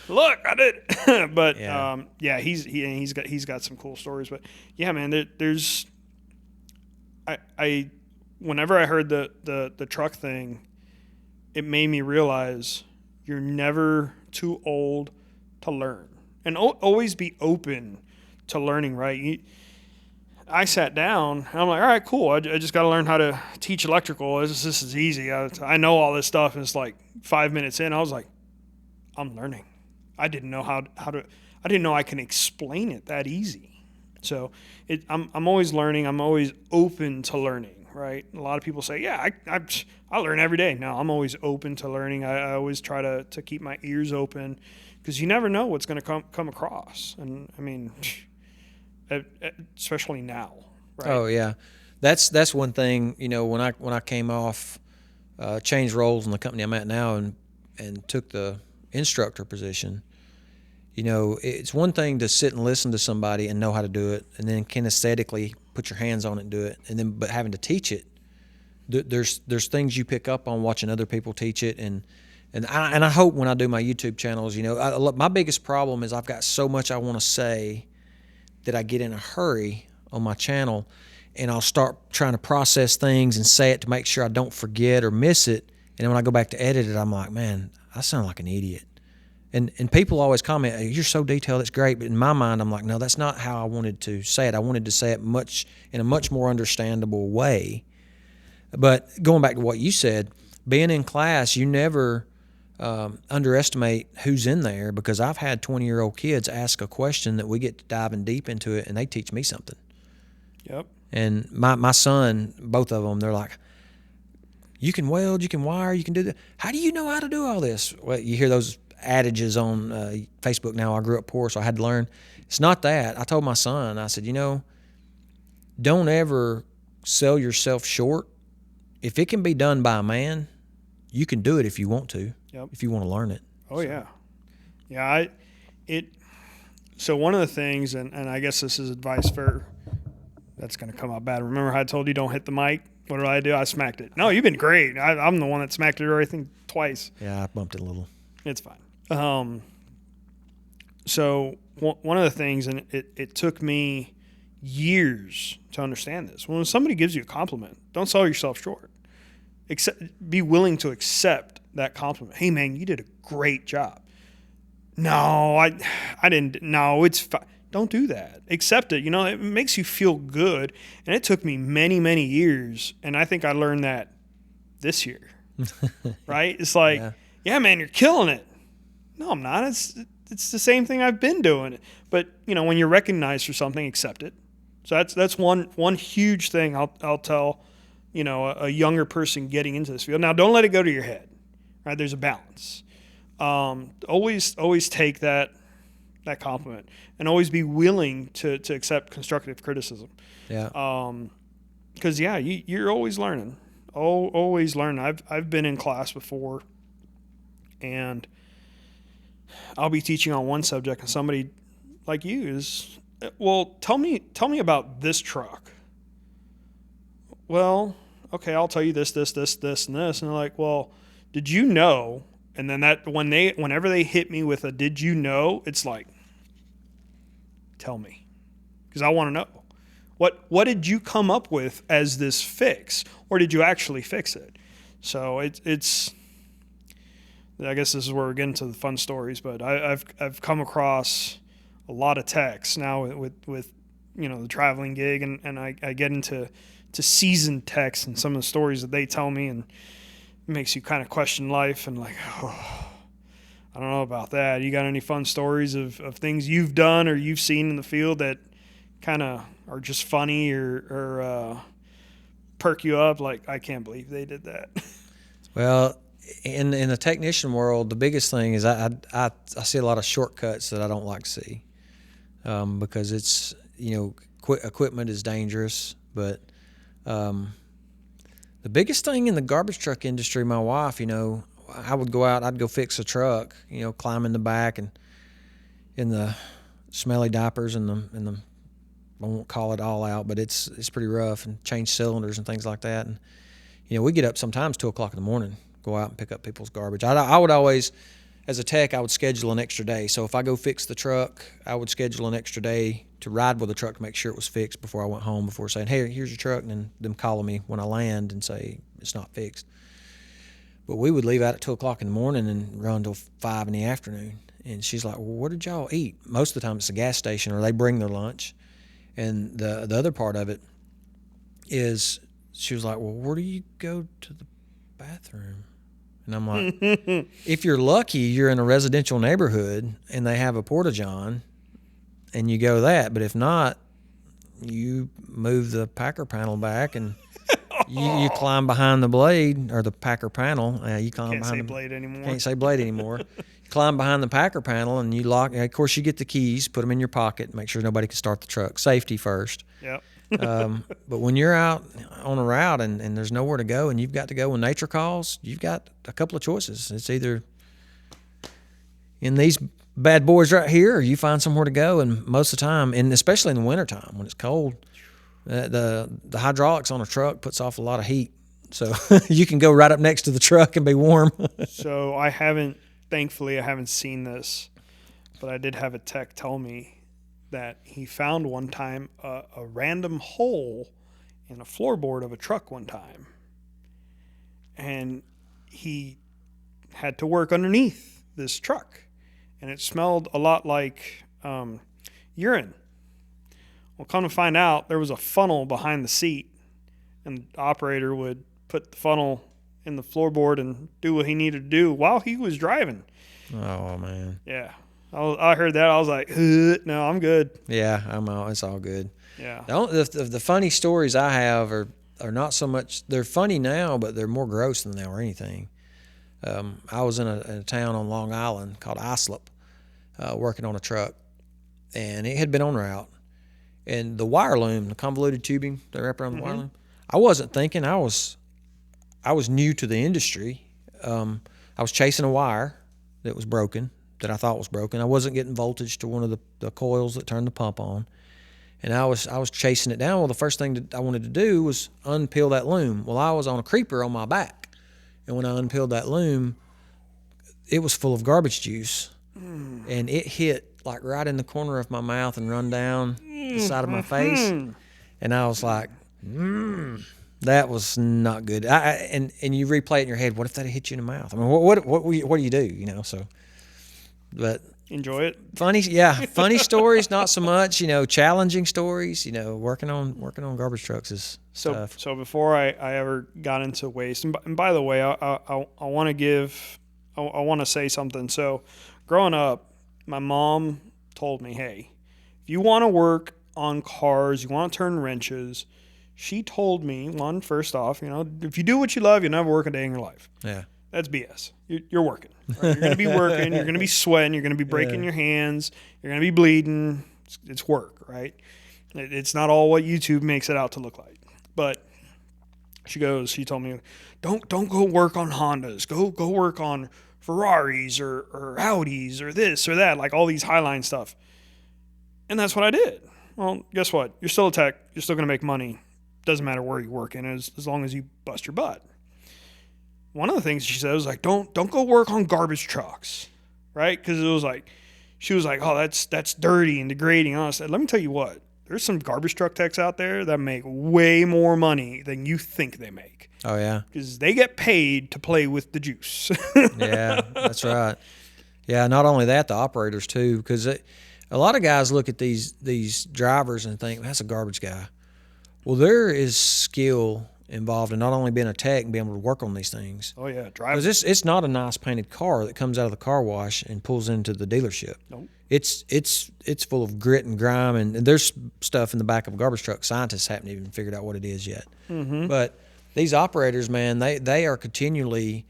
Look, I did. But yeah, he's got some cool stories. But yeah, man, there's I whenever I heard the truck thing, it made me realize you're never too old to learn, and always be open to learning. Right. I sat down and I'm like, all right, cool. I just got to learn how to teach electrical. This is easy. I know all this stuff. And it's like 5 minutes in, I was like, I'm learning. I didn't know how to, I didn't know I can explain it that easy. So I'm always learning. I'm always open to learning, right? A lot of people say, yeah, I learn every day. No, I'm always open to learning. I always try to keep my ears open because you never know what's going to come across. And I mean, especially now, right? Oh yeah, that's one thing. When I came off, changed roles in the company I'm at now, and took the instructor position. It's one thing to sit and listen to somebody and know how to do it, and then kinesthetically put your hands on it and do it, but having to teach it, there's things you pick up on watching other people teach it, and I hope when I do my YouTube channels, my biggest problem is I've got so much I want to say that I get in a hurry on my channel, and I'll start trying to process things and say it to make sure I don't forget or miss it. And then when I go back to edit it, I'm like, man, I sound like an idiot. And people always comment, hey, you're so detailed, it's great. But in my mind, I'm like, no, that's not how I wanted to say it. I wanted to say it in a much more understandable way. But going back to what you said, being in class, you never underestimate who's in there, because I've had 20-year-old kids ask a question that we get to diving deep into it, and they teach me something. Yep. And my son, both of them, they're like, you can weld, you can wire, you can do that. How do you know how to do all this? Well, you hear those adages on Facebook now. I grew up poor, so I had to learn. It's not that. I told my son, I said, don't ever sell yourself short. If it can be done by a man, you can do it if you want to. Yep. If you want to learn it. Oh, so. Yeah. So one of the things, and I guess this is advice that's going to come out bad. Remember how I told you don't hit the mic? What did I do? I smacked it. No, you've been great. I'm the one that smacked it or everything twice. Yeah, I bumped it a little. It's fine. So one of the things, and it took me years to understand this. When somebody gives you a compliment, don't sell yourself short. Be willing to accept that compliment. Hey, man, you did a great job. No, I didn't. No, it's fine. Don't do that. Accept it. It makes you feel good. And it took me many, many years. And I think I learned that this year. Right? It's like, yeah, man, you're killing it. No, I'm not. It's the same thing I've been doing. But, when you're recognized for something, accept it. So that's one huge thing I'll tell, a younger person getting into this field. Now, don't let it go to your head. Right? There's a balance. Always take that compliment, and always be willing to accept constructive criticism. Yeah. Because you're always learning. Always learning. I've been in class before, and I'll be teaching on one subject, and somebody like you is, well, tell me about this truck. Well, okay, I'll tell you this, and this, and they're like, well, did you know? And then whenever they hit me with a did you know, it's like, tell me, because I want to know. What did you come up with as this fix, or did you actually fix it? So it's I guess this is where we're getting to the fun stories, but I've come across a lot of techs now with the traveling gig, and I get into seasoned techs and some of the stories that they tell me, and it makes you kind of question life, and like, oh, I don't know about that. You got any fun stories of things you've done or you've seen in the field that kind of are just funny or perk you up? Like, I can't believe they did that. Well, in the technician world, the biggest thing is I see a lot of shortcuts that I don't like to see, because it's, equipment is dangerous. But the biggest thing in the garbage truck industry, my wife, I would go out, I'd go fix a truck, climb in the back and in the smelly diapers and the I won't call it all out, but it's pretty rough, and change cylinders and things like that. And we get up sometimes 2:00 in the morning, go out and pick up people's garbage. I would always, as a tech, I would schedule an extra day. So if I go fix the truck, I would schedule an extra day to ride with the truck to make sure it was fixed before I went home, before saying, hey, here's your truck, and then them calling me when I land and say it's not fixed. But we would leave out at 2:00 in the morning and run till 5 in the afternoon. And she's like, well, what did y'all eat? Most of the time it's a gas station, or they bring their lunch. And the other part of it is, she was like, well, where do you go to the bathroom? And I'm like, if you're lucky, you're in a residential neighborhood and they have a porta-john and you go that. But if not, you move the packer panel back and you climb behind the blade, or the packer panel. You climb Can't behind say blade anymore. Can't say blade anymore. Climb behind the packer panel and you lock. Of course, you get the keys, put them in your pocket, make sure nobody can start the truck. Safety first. Yep. But when you're out on a route and there's nowhere to go and you've got to go when nature calls, you've got a couple of choices. It's either in these bad boys right here, or you find somewhere to go. And most of the time, and especially in the wintertime when it's cold, the hydraulics on a truck puts off a lot of heat. So you can go right up next to the truck and be warm. So thankfully I haven't seen this, but I did have a tech tell me that he found one time a random hole in a floorboard of a truck one time. And he had to work underneath this truck. And it smelled a lot like urine. Well, come to find out, there was a funnel behind the seat. And the operator would put the funnel in the floorboard and do what he needed to do while he was driving. Oh, man. Yeah. I heard that. I was like, no, I'm good. Yeah, it's all good. Yeah. The funny stories I have are not so much, they're funny now, but they're more gross than they are anything. I was in a town on Long Island called Islip, working on a truck, and it had been on route. And the wire loom, the convoluted tubing they wrap around the wire loom, I wasn't thinking. I was new to the industry. I was chasing a wire that was broken, that I thought was broken. I wasn't getting voltage to one of the coils that turned the pump on. And I was chasing it down. Well, the first thing that I wanted to do was unpeel that loom. Well, I was on a creeper on my back. And when I unpeeled that loom, it was full of garbage juice. And it hit like right in the corner of my mouth and run down the side of my face. And I was like, that was not good. And you replay it in your head. What if that hit you in the mouth? I mean, what do you do? So, but enjoy it. Funny stories, not so much. Challenging stories. Working on garbage trucks is tough. So before I ever got into waste, and by the way, I want to say something. So, growing up, my mom told me, hey, if you want to work on cars, you want to turn wrenches. She told me, first off, if you do what you love, you'll never work a day in your life. Yeah. That's BS. You're working. Right? You're going to be working. You're going to be sweating. You're going to be breaking your hands. You're going to be bleeding. It's work, right? It's not all what YouTube makes it out to look like. But she told me, don't go work on Hondas. Go work on Ferraris or Audis or this or that, like all these Highline stuff. And that's what I did. Well, guess what? You're still a tech. You're still going to make money. Doesn't matter where you work in, as long as you bust your butt. One of the things she said was like, don't go work on garbage trucks, right? Because she was like, oh, that's dirty and degrading. And I said, let me tell you what, there's some garbage truck techs out there that make way more money than you think they make. Oh yeah, because they get paid to play with the juice. Yeah, that's right. Yeah, not only that, the operators too, because a lot of guys look at these drivers and think that's a garbage guy. Well, there is skill involved in not only being a tech and being able to work on these things. Oh yeah, drive. Because it's not a nice painted car that comes out of the car wash and pulls into the dealership. Nope. It's full of grit and grime, and there's stuff in the back of a garbage truck. Scientists haven't even figured out what it is yet. Mm-hmm. But these operators, man, they are continually,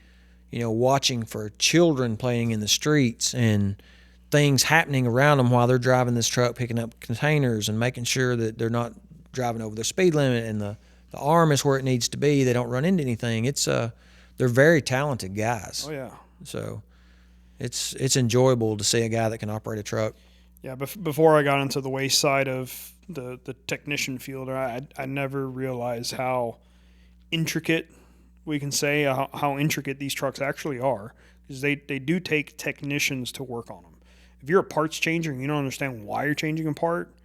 watching for children playing in the streets and things happening around them while they're driving this truck, picking up containers and making sure that they're not driving over their speed limit and the arm is where it needs to be. They don't run into anything. They're very talented guys. Oh yeah. So it's enjoyable to see a guy that can operate a truck. Yeah, before I got into the waste side of the technician field, I never realized how intricate, we can say, how intricate these trucks actually are, because they do take technicians to work on them. If you're a parts changer and you don't understand why you're changing a part,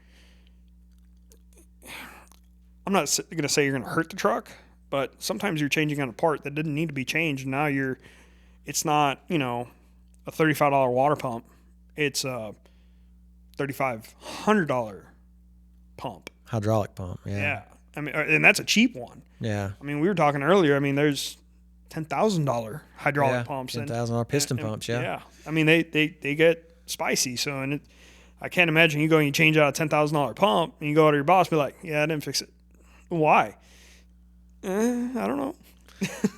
I'm not going to say you're going to hurt the truck, but sometimes you're changing on a part that didn't need to be changed. Now it's not, a $35 water pump. It's a $3,500 pump. Hydraulic pump, yeah. Yeah. I mean, and that's a cheap one. Yeah. I mean, we were talking earlier. I mean, there's $10,000 hydraulic pumps. $10,000 piston pumps, yeah. Yeah. I mean, they get spicy. So, I can't imagine you go and you change out a $10,000 pump and you go to your boss and be like, yeah, I didn't fix it. Why? I don't know.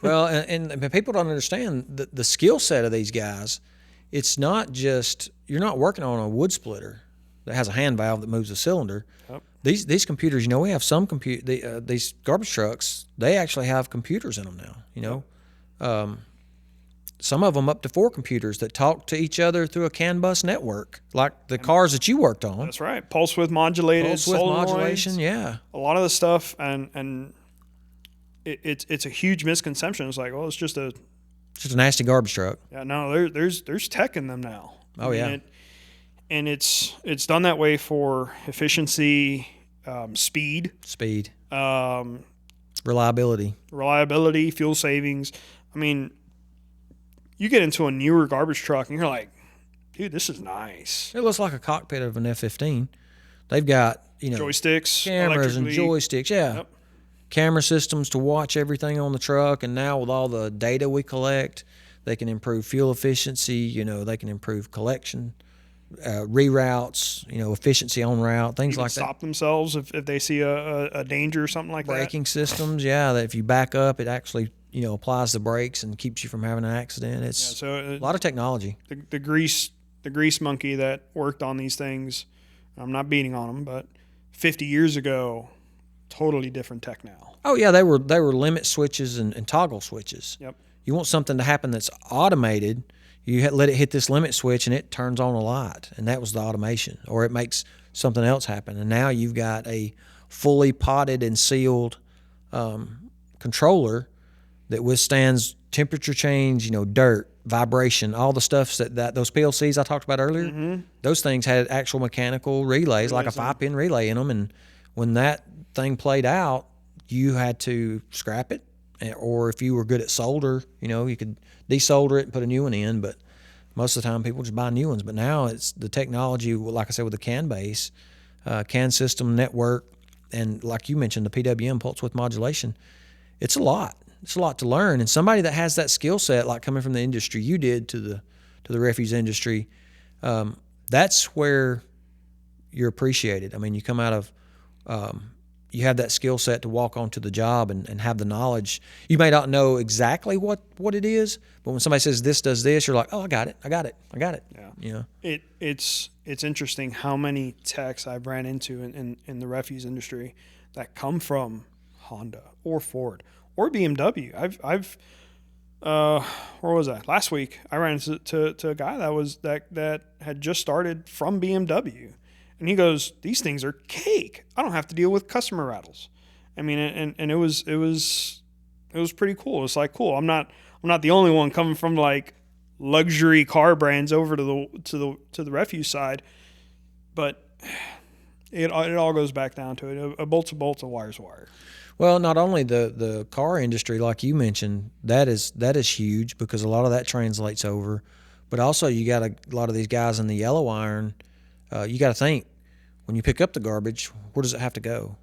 Well, and people don't understand the skill set of these guys. It's not just, you're not working on a wood splitter that has a hand valve that moves a cylinder. Yep. These computers, we have some these garbage trucks, they actually have computers in them now, Yep. Some of them up to 4 computers that talk to each other through a CAN bus network, like the cars that you worked on. That's right. Pulse width modulated. Pulse width modulation, yeah. A lot of the stuff, and it's a huge misconception. It's like, well, it's just a nasty garbage truck. Yeah, no, there's tech in them now. Oh, yeah. And it's done that way for efficiency, speed, reliability, fuel savings. I mean, you get into a newer garbage truck and you're like, dude, this is nice. It looks like a cockpit of an F-15. They've got, joysticks, cameras and joysticks, yeah. Yep. Camera systems to watch everything on the truck, and now with all the data we collect, they can improve fuel efficiency, they can improve collection, reroutes, efficiency on route, things like that. Stop themselves if they see a danger or something like that. Braking systems, yeah, that if you back up, it actually applies the brakes and keeps you from having an accident. It's a lot of technology. The grease monkey that worked on these things, I'm not beating on them, but 50 years ago, totally different tech now. Oh yeah, they were limit switches and toggle switches. Yep. You want something to happen that's automated, you let it hit this limit switch and it turns on a light, and that was the automation, or it makes something else happen. And now you've got a fully potted and sealed controller that withstands temperature change, dirt, vibration, all the stuff that those PLCs I talked about earlier. Mm-hmm. Those things had actual mechanical relays like a 5-pin relay in them, and when that thing played out, you had to scrap it, or if you were good at solder, you could desolder it and put a new one in. But most of the time, people just buy new ones. But now it's the technology, like I said, with the CAN base, CAN system network, and like you mentioned, the PWM pulse width modulation. It's a lot. It's a lot to learn, and somebody that has that skill set, like coming from the industry you did to the refuse industry, that's where you're appreciated. I mean, you come out of you have that skill set to walk onto the job and have the knowledge. You may not know exactly what it is, but when somebody says this does this, you're like, oh, I got it. Yeah. It's interesting how many techs I've ran into in the refuse industry that come from Honda or Ford or BMW. I've where was I? Last week I ran into a guy that had just started from BMW. And he goes, these things are cake. I don't have to deal with customer rattles. I mean, and it was pretty cool. It's like, cool. I'm not the only one coming from like luxury car brands over to the refuse side, but it all goes back down to it. A bolt's a bolt, a wire's a wire. Well, not only the car industry, like you mentioned, that is huge because a lot of that translates over, but also you got a lot of these guys in the yellow iron. You got to think, when you pick up the garbage, where does it have to go?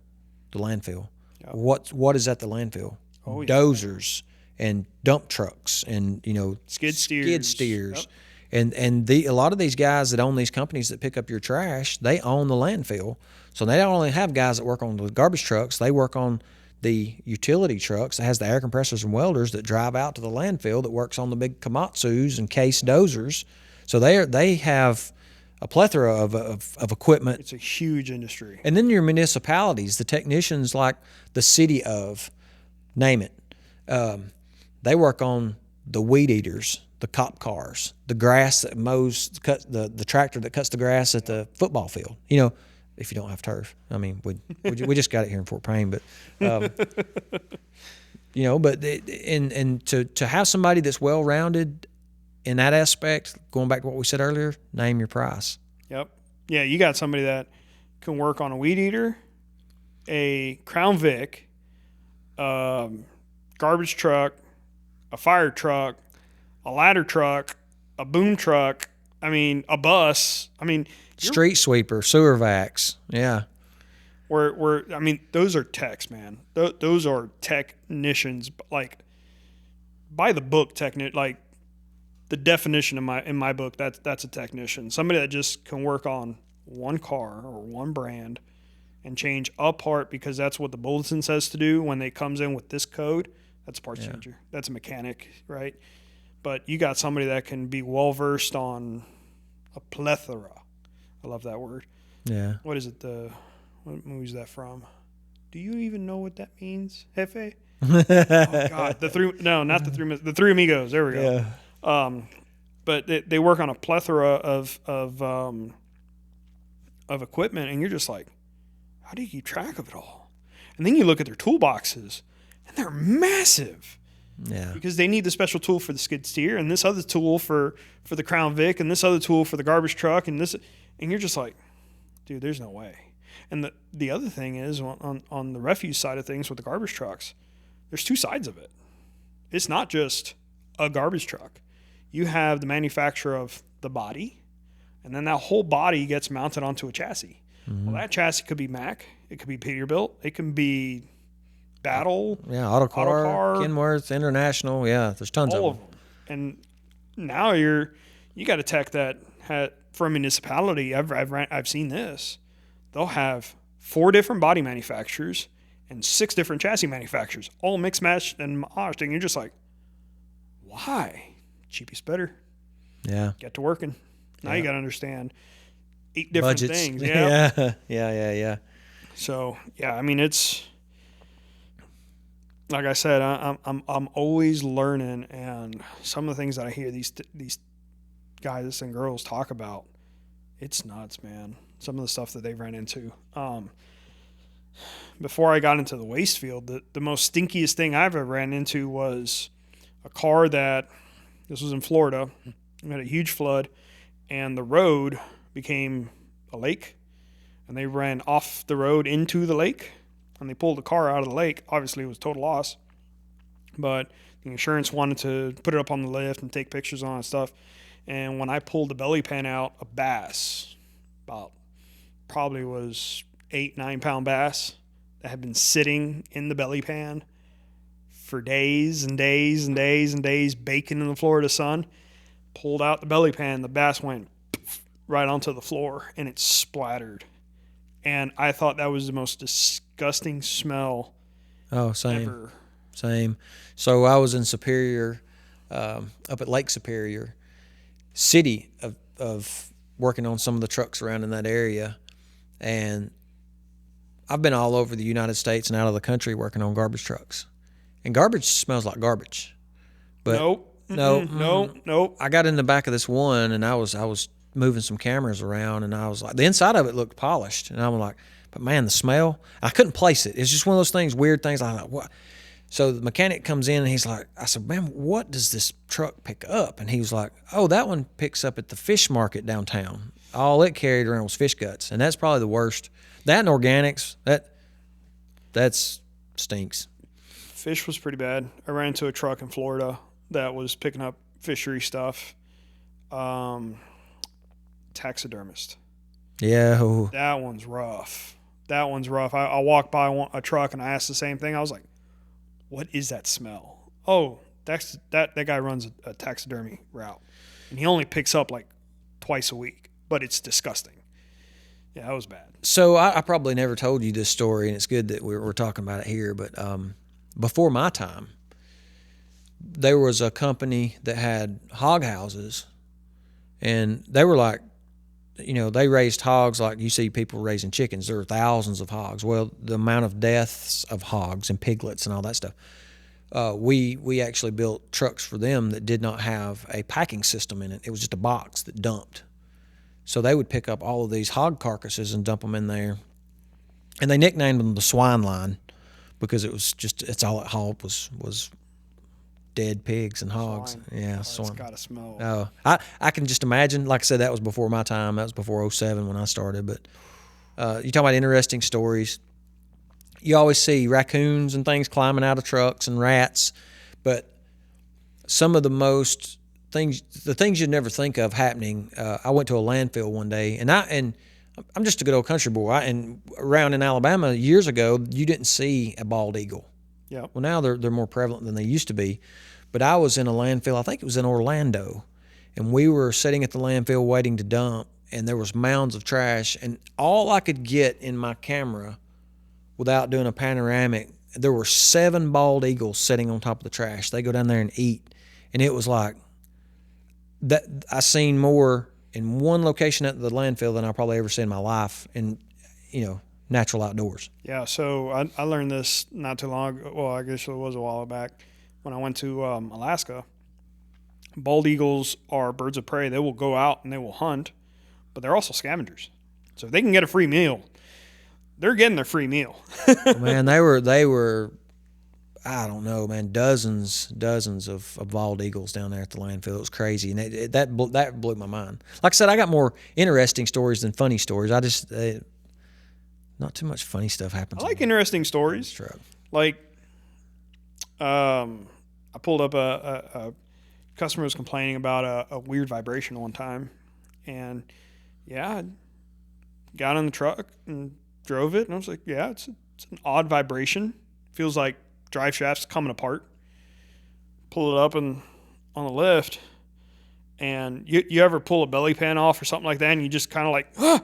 The landfill. Yep. What is at the landfill? Oh, yeah. Dozers and dump trucks and Skid steers. Yep. And a lot of these guys that own these companies that pick up your trash, they own the landfill. So they don't only have guys that work on the garbage trucks, they work on the utility trucks that has the air compressors and welders that drive out to the landfill that works on the big Komatsus and case dozers. So they have a plethora of equipment. It's a huge industry. And then your municipalities, the technicians like the city of, name it, they work on the weed eaters, the cop cars, the grass that mows, the tractor that cuts the grass at the football field. If you don't have turf. I mean, we just got it here in Fort Payne, but and to have somebody that's well rounded in that aspect, going back to what we said earlier, name your price. Yep. Yeah, you got somebody that can work on a weed eater, a Crown Vic, garbage truck, a fire truck, a ladder truck, a boom truck. I mean, a bus. I mean, street sweeper, sewer vacs. Yeah. Those are techs, man. Those are technicians, like by the book like the definition in my book, that's a technician. Somebody that just can work on one car or one brand and change a part because that's what the bulletin says to do when they comes in with this code. That's a parts changer. That's a mechanic, right? But you got somebody that can be well-versed on a plethora. I love that word. Yeah. What is it? What movie is that from? Do you even know what that means, Jefe? Oh, God. The Three Amigos. There we go. Yeah. But they work on a plethora of equipment, and you're just like, how do you keep track of it all? And then you look at their toolboxes, and they're massive. Yeah. Because they need the special tool for the skid steer and this other tool for the Crown Vic and this other tool for the garbage truck and you're just like, dude, there's no way. And the other thing is on the refuse side of things with the garbage trucks, there's two sides of it. It's not just a garbage truck. You have the manufacturer of the body, and then that whole body gets mounted onto a chassis. Mm-hmm. Well, that chassis could be Mack, it could be Peterbilt, it can be Battle, Autocar, Kenworth, International. Yeah, there's tons of them. And now you got a tech that for a municipality. I've seen this. They'll have 4 different body manufacturers and 6 different chassis manufacturers, all mixed, matched, and moshed. And you're just like, why? Cheapest better. Yeah. Get to working. Now you got to understand 8 different budgets. Things. Yeah. Yeah. So yeah, I mean it's. Like I said, I'm always learning, and some of the things that I hear these guys and girls talk about, it's nuts, man. Some of the stuff that they ran into. Before I got into the waste field, the most stinkiest thing I've ever ran into was a car this was in Florida. We had a huge flood, and the road became a lake, and they ran off the road into the lake. And they pulled the car out of the lake. Obviously, it was total loss. But the insurance wanted to put it up on the lift and take pictures on it and stuff. And when I pulled the belly pan out, a bass, probably was 8-9 pound bass that had been sitting in the belly pan for days and days and days and days, baking in the Florida sun, pulled out the belly pan. The bass went right onto the floor, and it splattered. And I thought that was the most disgusting smell ever. Same. So I was in Superior, up at Lake Superior, city of working on some of the trucks around in that area. And I've been all over the United States and out of the country working on garbage trucks. And garbage smells like garbage. But Nope. I got in the back of this one, and I was moving some cameras around, and I was like, the inside of it looked polished, and I'm like, but man, the smell, I couldn't place it. It's just one of those things, weird things. I'm like, what? So the mechanic comes in, and he's like, I said, man, what does this truck pick up? And he was like, oh, that one picks up at the fish market downtown. All it carried around was fish guts, and that's probably the worst. That and organics, that's stinks. Fish was pretty bad. I ran into a truck in Florida that was picking up fishery stuff. Taxidermist. Yeah. That one's rough. That one's rough. I walked by a truck and I asked the same thing. I was like, what is that smell? Oh, that guy runs a taxidermy route. And he only picks up like twice a week, but it's disgusting. Yeah, that was bad. So I probably never told you this story, and it's good that we're talking about it here. But before my time, there was a company that had hog houses, and they were like, they raised hogs like you see people raising chickens. There were thousands of hogs. Well, the amount of deaths of hogs and piglets and all that stuff, we actually built trucks for them that did not have a packing system in it. It was just a box that dumped. So they would pick up all of these hog carcasses and dump them in there. And they nicknamed them the swine line because it's all it hauled was dead pigs and hogs. Swine. Yeah, swine. It's got to smell. Oh, I can just imagine. Like I said, that was before my time. That was before 07 when I started. But you talk about interesting stories. You always see raccoons and things climbing out of trucks and rats. But some of the things you'd never think of happening. I went to a landfill one day, and I'm just a good old country boy. And around in Alabama years ago, you didn't see a bald eagle. Yeah. Well, now they're more prevalent than they used to be. But I was in a landfill. I think it was in Orlando, and we were sitting at the landfill waiting to dump, and there was mounds of trash, and all I could get in my camera, without doing a panoramic, there were 7 bald eagles sitting on top of the trash. They go down there and eat, and it was like that. I seen more in one location at the landfill than I'll probably ever see in my life in, natural outdoors. Yeah, so I learned this not too long ago. Well, I guess it was a while back when I went to Alaska. Bald eagles are birds of prey. They will go out and they will hunt, but they're also scavengers. So if they can get a free meal, they're getting their free meal. Man, they were, I don't know, man, dozens of bald eagles down there at the landfill. It was crazy, and that blew my mind. Like I said, I got more interesting stories than funny stories. I just not too much funny stuff happens. I like interesting stories. Truck. Like, I pulled up a customer was complaining about a weird vibration one time, and I got in the truck and drove it, and I was like, yeah, it's an odd vibration. Feels like drive shaft's coming apart. Pull it up and on the lift, and you ever pull a belly pan off or something like that, and you just kind of like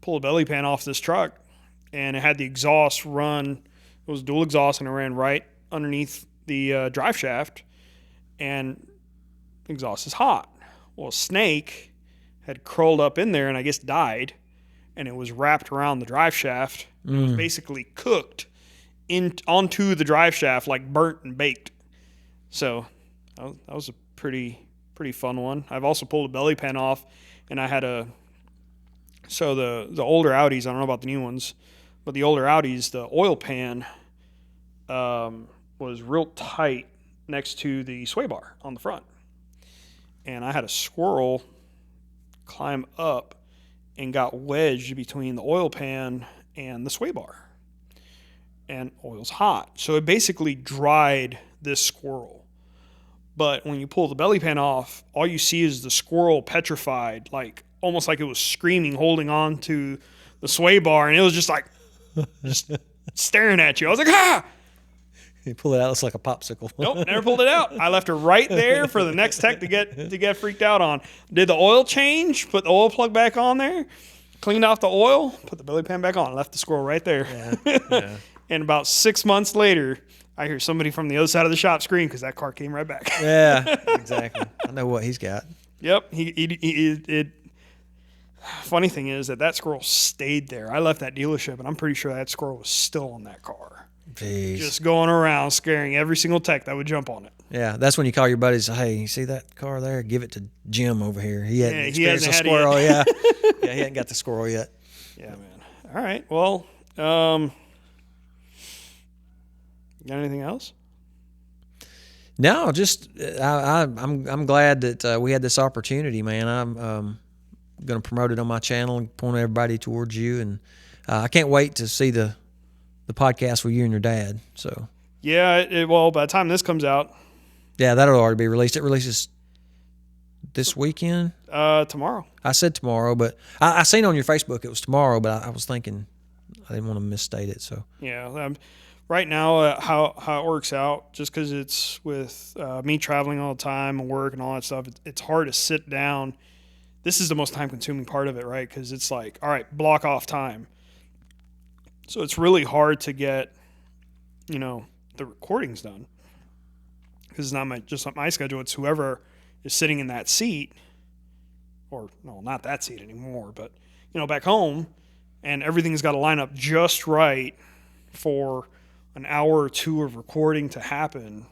pull a belly pan off this truck, and it had the exhaust run. It was dual exhaust, and it ran right underneath the drive shaft, and the exhaust is hot. Well, a snake had crawled up in there and I guess died, and it was wrapped around the drive shaft. It was basically cooked onto the drive shaft, like burnt and baked. So that was a pretty fun one. I've also pulled a belly pan off, and I had the older Audis, I don't know about the new ones, but the older Audis, the oil pan was real tight next to the sway bar on the front. And I had a squirrel climb up and got wedged between the oil pan and the sway bar. And oil's hot. So it basically dried this squirrel. But when you pull the belly pan off, all you see is the squirrel petrified, like almost like it was screaming, holding on to the sway bar, and it was just staring at you. I was like, ah! You pull it out, it's like a popsicle. Nope, never pulled it out. I left her right there for the next tech to get freaked out on. Did the oil change, put the oil plug back on there, cleaned off the oil, put the belly pan back on, left the squirrel right there. Yeah. And about 6 months later, I hear somebody from the other side of the shop scream because that car came right back. Yeah, exactly. I know what he's got. Yep. Funny thing is that squirrel stayed there. I left that dealership, and I'm pretty sure that squirrel was still on that car. Jeez. Just going around scaring every single tech that would jump on it. Yeah, that's when you call your buddies. Hey, you see that car there? Give it to Jim over here. He hasn't experienced a squirrel. Yeah, he hadn't got the squirrel yet. Yeah, man. All right. Well, got anything else? No, just I'm glad that we had this opportunity, man. I'm going to promote it on my channel and point everybody towards you, and I can't wait to see the podcast with you and your dad. So yeah, well, by the time this comes out, yeah, that'll already be released. It releases this weekend. Tomorrow. I said tomorrow, but I seen on your Facebook it was tomorrow, but I was thinking didn't want to misstate it. So Yeah. Right now, how it works out, just because it's with me traveling all the time and work and all that stuff, it's hard to sit down. This is the most time-consuming part of it, right? Because it's like, all right, block off time. So it's really hard to get, the recordings done. Because it's not just not my schedule. It's whoever is sitting in that seat, or no, not that seat anymore, but back home, and everything's got to line up just right for an hour or two of recording to happen,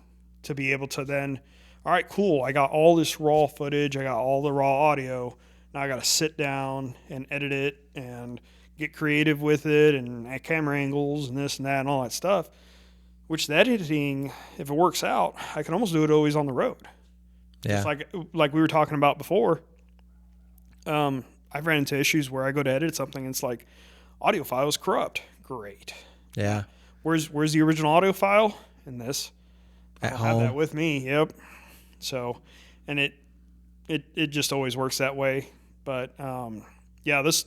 to be able to then, all right, cool, I got all this raw footage, I got all the raw audio, now I got to sit down and edit it and get creative with it and at camera angles and this and that and all that stuff, which the editing, if it works out, I can almost do it always on the road. Yeah. It's like we were talking about before, I've ran into issues where I go to edit something and it's like, audio file is corrupt. Great. Yeah. Where's the original audio file? In this. At I home. have that with me. Yep. So, and it just always works that way. But yeah, this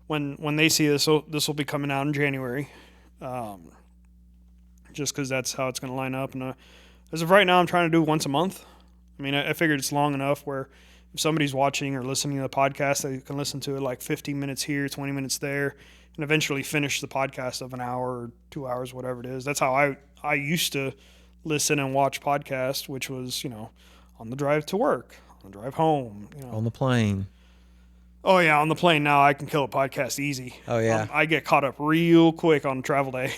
when they see this will be coming out in January. Just because that's how it's going to line up. And as of right now, I'm trying to do once a month. I mean, I figured it's long enough where if somebody's watching or listening to the podcast, they can listen to it like 15 minutes here, 20 minutes there, and eventually finish the podcast of an hour or 2 hours, whatever it is. That's how I used to listen and watch podcasts, which was, on the drive to work, on the drive home. On the plane. Oh, yeah, on the plane now I can kill a podcast easy. Oh, yeah. I get caught up real quick on travel day.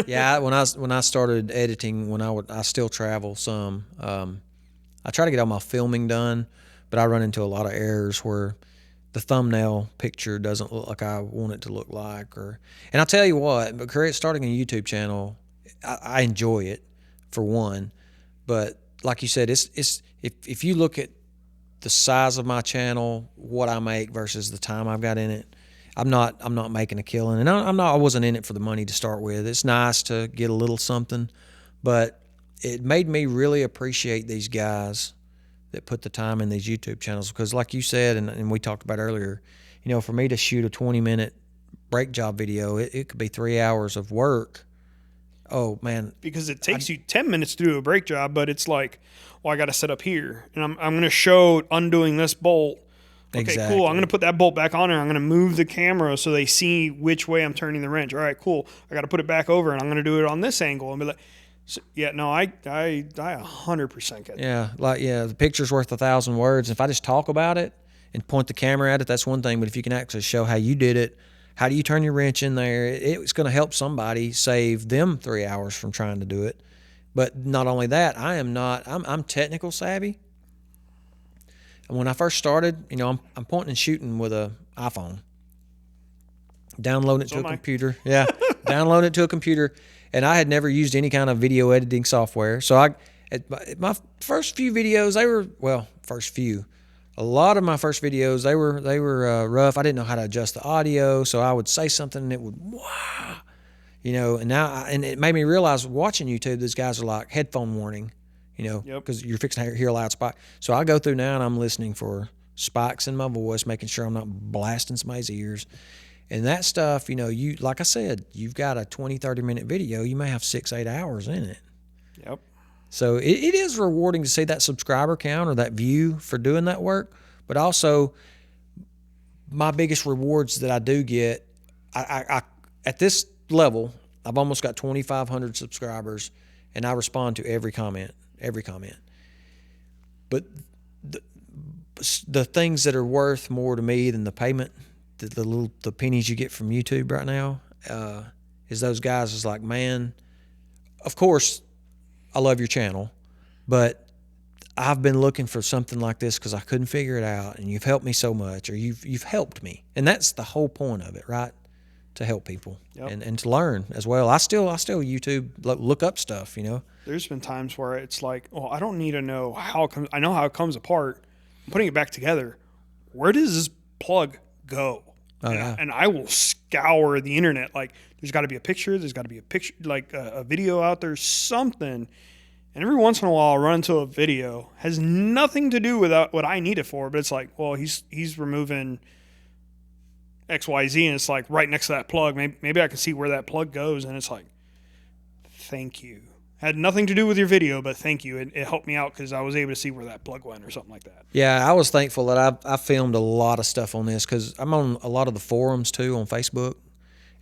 Yeah, when I started editing, I still travel some. I try to get all my filming done, but I run into a lot of errors where the thumbnail picture doesn't look like I want it to look like. And I'll tell you what, but starting a YouTube channel, I enjoy it for one, but like you said, it's if you look at the size of my channel, what I make versus the time I've got in it, I'm not making a killing, and I wasn't in it for the money to start with. It's nice to get a little something, but it made me really appreciate these guys that put the time in these YouTube channels, because like you said, and we talked about earlier, for me to shoot a 20-minute brake job video, it could be 3 hours of work. Oh man. Because it takes you 10 minutes to do a brake job, but it's like, well, I got to set up here and I'm going to show undoing this bolt. Okay, exactly. Cool. I'm going to put that bolt back on there. I'm going to move the camera so they see which way I'm turning the wrench. All right, cool. I got to put it back over and I'm going to do it on this angle and be like, so, yeah, no, I 100% get that. Yeah, the picture's worth 1,000 words. If I just talk about it and point the camera at it, that's one thing. But if you can actually show how you did it, how do you turn your wrench in there, it's going to help somebody save them 3 hours from trying to do it. But not only that, I'm technical savvy. And when I first started, I'm pointing and shooting with an iPhone. Download it to a computer. Yeah, download it to a computer. And I had never used any kind of video editing software. So my first few videos, a lot of my first videos, they were rough. I didn't know how to adjust the audio, so I would say something and it would, wow, and now, and it made me realize watching YouTube, these guys are like headphone warning, because you're fixing to hear a loud spike. So I go through now and I'm listening for spikes in my voice, making sure I'm not blasting somebody's ears. And that stuff, like I said, you've got a 20, 30-minute video. You may have 6-8 hours in it. Yep. So it is rewarding to see that subscriber count or that view for doing that work. But also, my biggest rewards that I do get, I at this level, I've almost got 2,500 subscribers, and I respond to every comment. But the things that are worth more to me than the payment, the pennies you get from YouTube right now, is those guys is like, man, of course, I love your channel, but I've been looking for something like this because I couldn't figure it out, and you've helped me so much, or you've helped me, and that's the whole point of it, right? To help people. Yep. and to learn as well. I still YouTube look up stuff. There's been times where it's like, oh, I don't need to know how it comes. I know how it comes apart. I'm putting it back together. Where does this plug go? Oh, yeah. And I will scour the internet. Like, there's got to be a picture. There's got to be a picture, like a video out there, something. And every once in a while, I'll run into a video. Has nothing to do with what I need it for. But it's like, well, he's removing XYZ, and it's like right next to that plug. Maybe I can see where that plug goes, and it's like, thank you. Had nothing to do with your video, but thank you. It helped me out because I was able to see where that plug went or something like that. Yeah, I was thankful that I filmed a lot of stuff on this because I'm on a lot of the forums too on Facebook,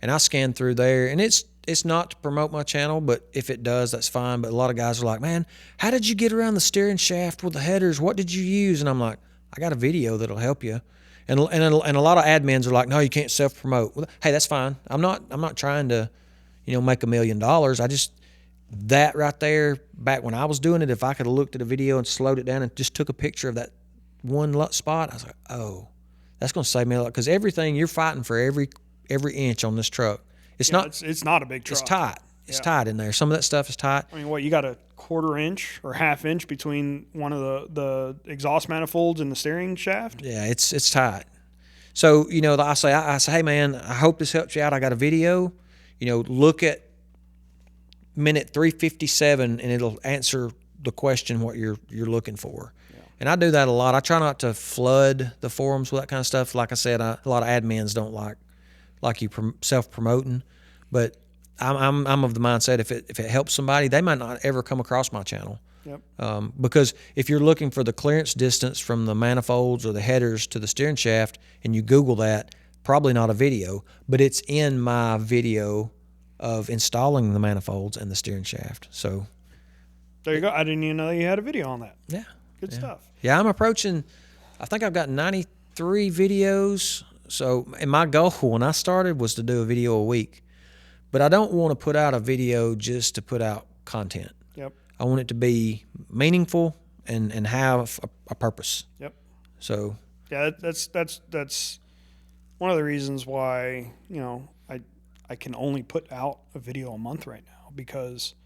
and I scan through there, and it's not to promote my channel, but if it does, that's fine. But a lot of guys are like, man, how did you get around the steering shaft with the headers? What did you use? And I'm like, I got a video that'll help you. And a lot of admins are like, no, you can't self-promote. Well, hey, that's fine. I'm not trying to, make $1 million. That right there, back when I was doing it, if I could have looked at a video and slowed it down and just took a picture of that one spot, I was like, oh, that's going to save me a lot. Because everything, you're fighting for every inch on this truck. It's not a big truck. It's tight. It's tight in there. Some of that stuff is tight. I mean, what, you got a 1/4 inch or 1/2 inch between one of the exhaust manifolds and the steering shaft? Yeah, it's tight. So, I say, hey, man, I hope this helps you out. I got a video. Look at minute 357, and it'll answer the question what you're looking for. Yeah. And I do that a lot. I try not to flood the forums with that kind of stuff. Like I said, a lot of admins don't like you self-promoting, but I'm of the mindset if it helps somebody, they might not ever come across my channel. Yep. Because if you're looking for the clearance distance from the manifolds or the headers to the steering shaft and you Google that, probably not a video, but it's in my video of installing the manifolds and the steering shaft. So there you go. I didn't even know you had a video on that. Yeah. Good stuff. Yeah, I'm approaching, I think I've got 93 videos. So, and my goal when I started was to do a video a week, but I don't want to put out a video just to put out content. Yep. I want it to be meaningful and have a purpose. Yep. So yeah, that's one of the reasons why, I can only put out a video a month right now because,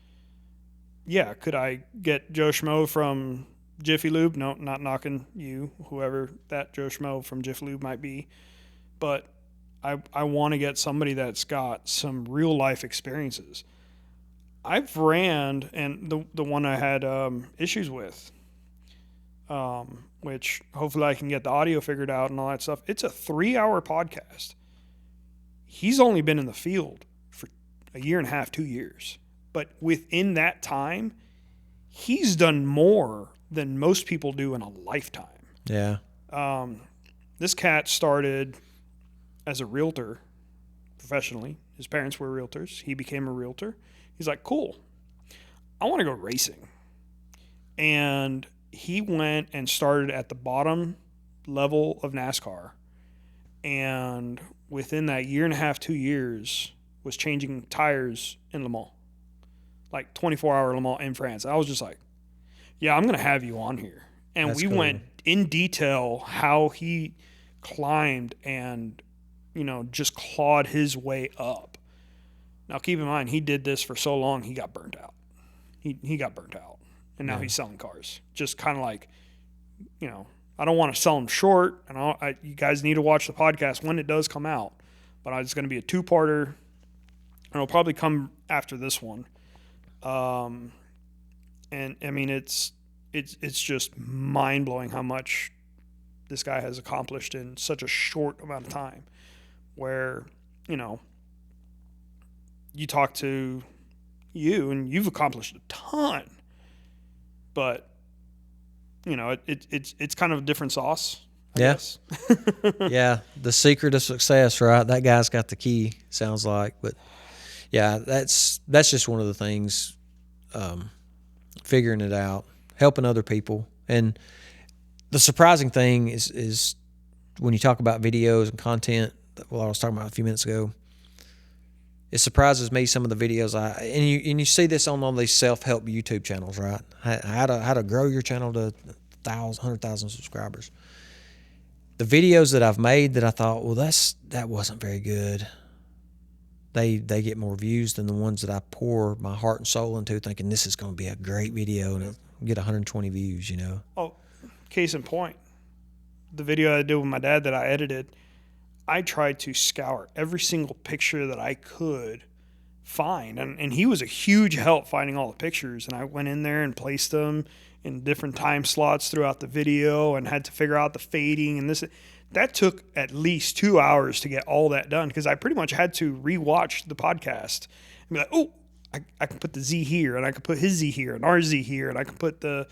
yeah, could I get Joe Schmo from Jiffy Lube? No, not knocking you, whoever that Joe Schmo from Jiffy Lube might be, but I want to get somebody that's got some real life experiences. I've ran, and the one I had issues with, which hopefully I can get the audio figured out and all that stuff. It's a 3-hour podcast. He's only been in the field for 1.5 years, 2 years. But within that time, he's done more than most people do in a lifetime. Yeah. This cat started as a realtor professionally. His parents were realtors. He became a realtor. He's like, cool, I want to go racing. And he went and started at the bottom level of NASCAR. And within that 1.5 years, 2 years, was changing tires in Le Mans. Like 24-hour Le Mans in France. I was just like, yeah, I'm going to have you on here. And That's we cool. went in detail how he climbed and, just clawed his way up. Now, keep in mind, he did this for so long, he got burnt out. He got burnt out. And now he's selling cars. Just kind of like, I don't want to sell them short. And you guys need to watch the podcast when it does come out. But it's going to be a 2-parter. And it'll probably come after this one. And I mean, it's just mind-blowing how much this guy has accomplished in such a short amount of time. Where, you talk to you and you've accomplished a ton, but it's kind of a different sauce, I guess. Yeah, the secret of success, right? That guy's got the key, sounds like. But yeah, that's just one of the things, figuring it out, helping other people. And the surprising thing is when you talk about videos and content, well, I was talking about a few minutes ago, it surprises me some of the videos and you see this on all these self-help YouTube channels, right? How to grow your channel to 100,000 subscribers. The videos that I've made that I thought, well, that wasn't very good. They get more views than the ones that I pour my heart and soul into, thinking this is going to be a great video and it'll get 120 views. Oh, case in point, the video I did with my dad that I edited. I tried to scour every single picture that I could find. And he was a huge help finding all the pictures. And I went in there and placed them in different time slots throughout the video and had to figure out the fading and this. that took at least 2 hours to get all that done because I pretty much had to rewatch the podcast and be like, oh, I can put the Z here, and I can put his Z here, and our Z here, and I can put the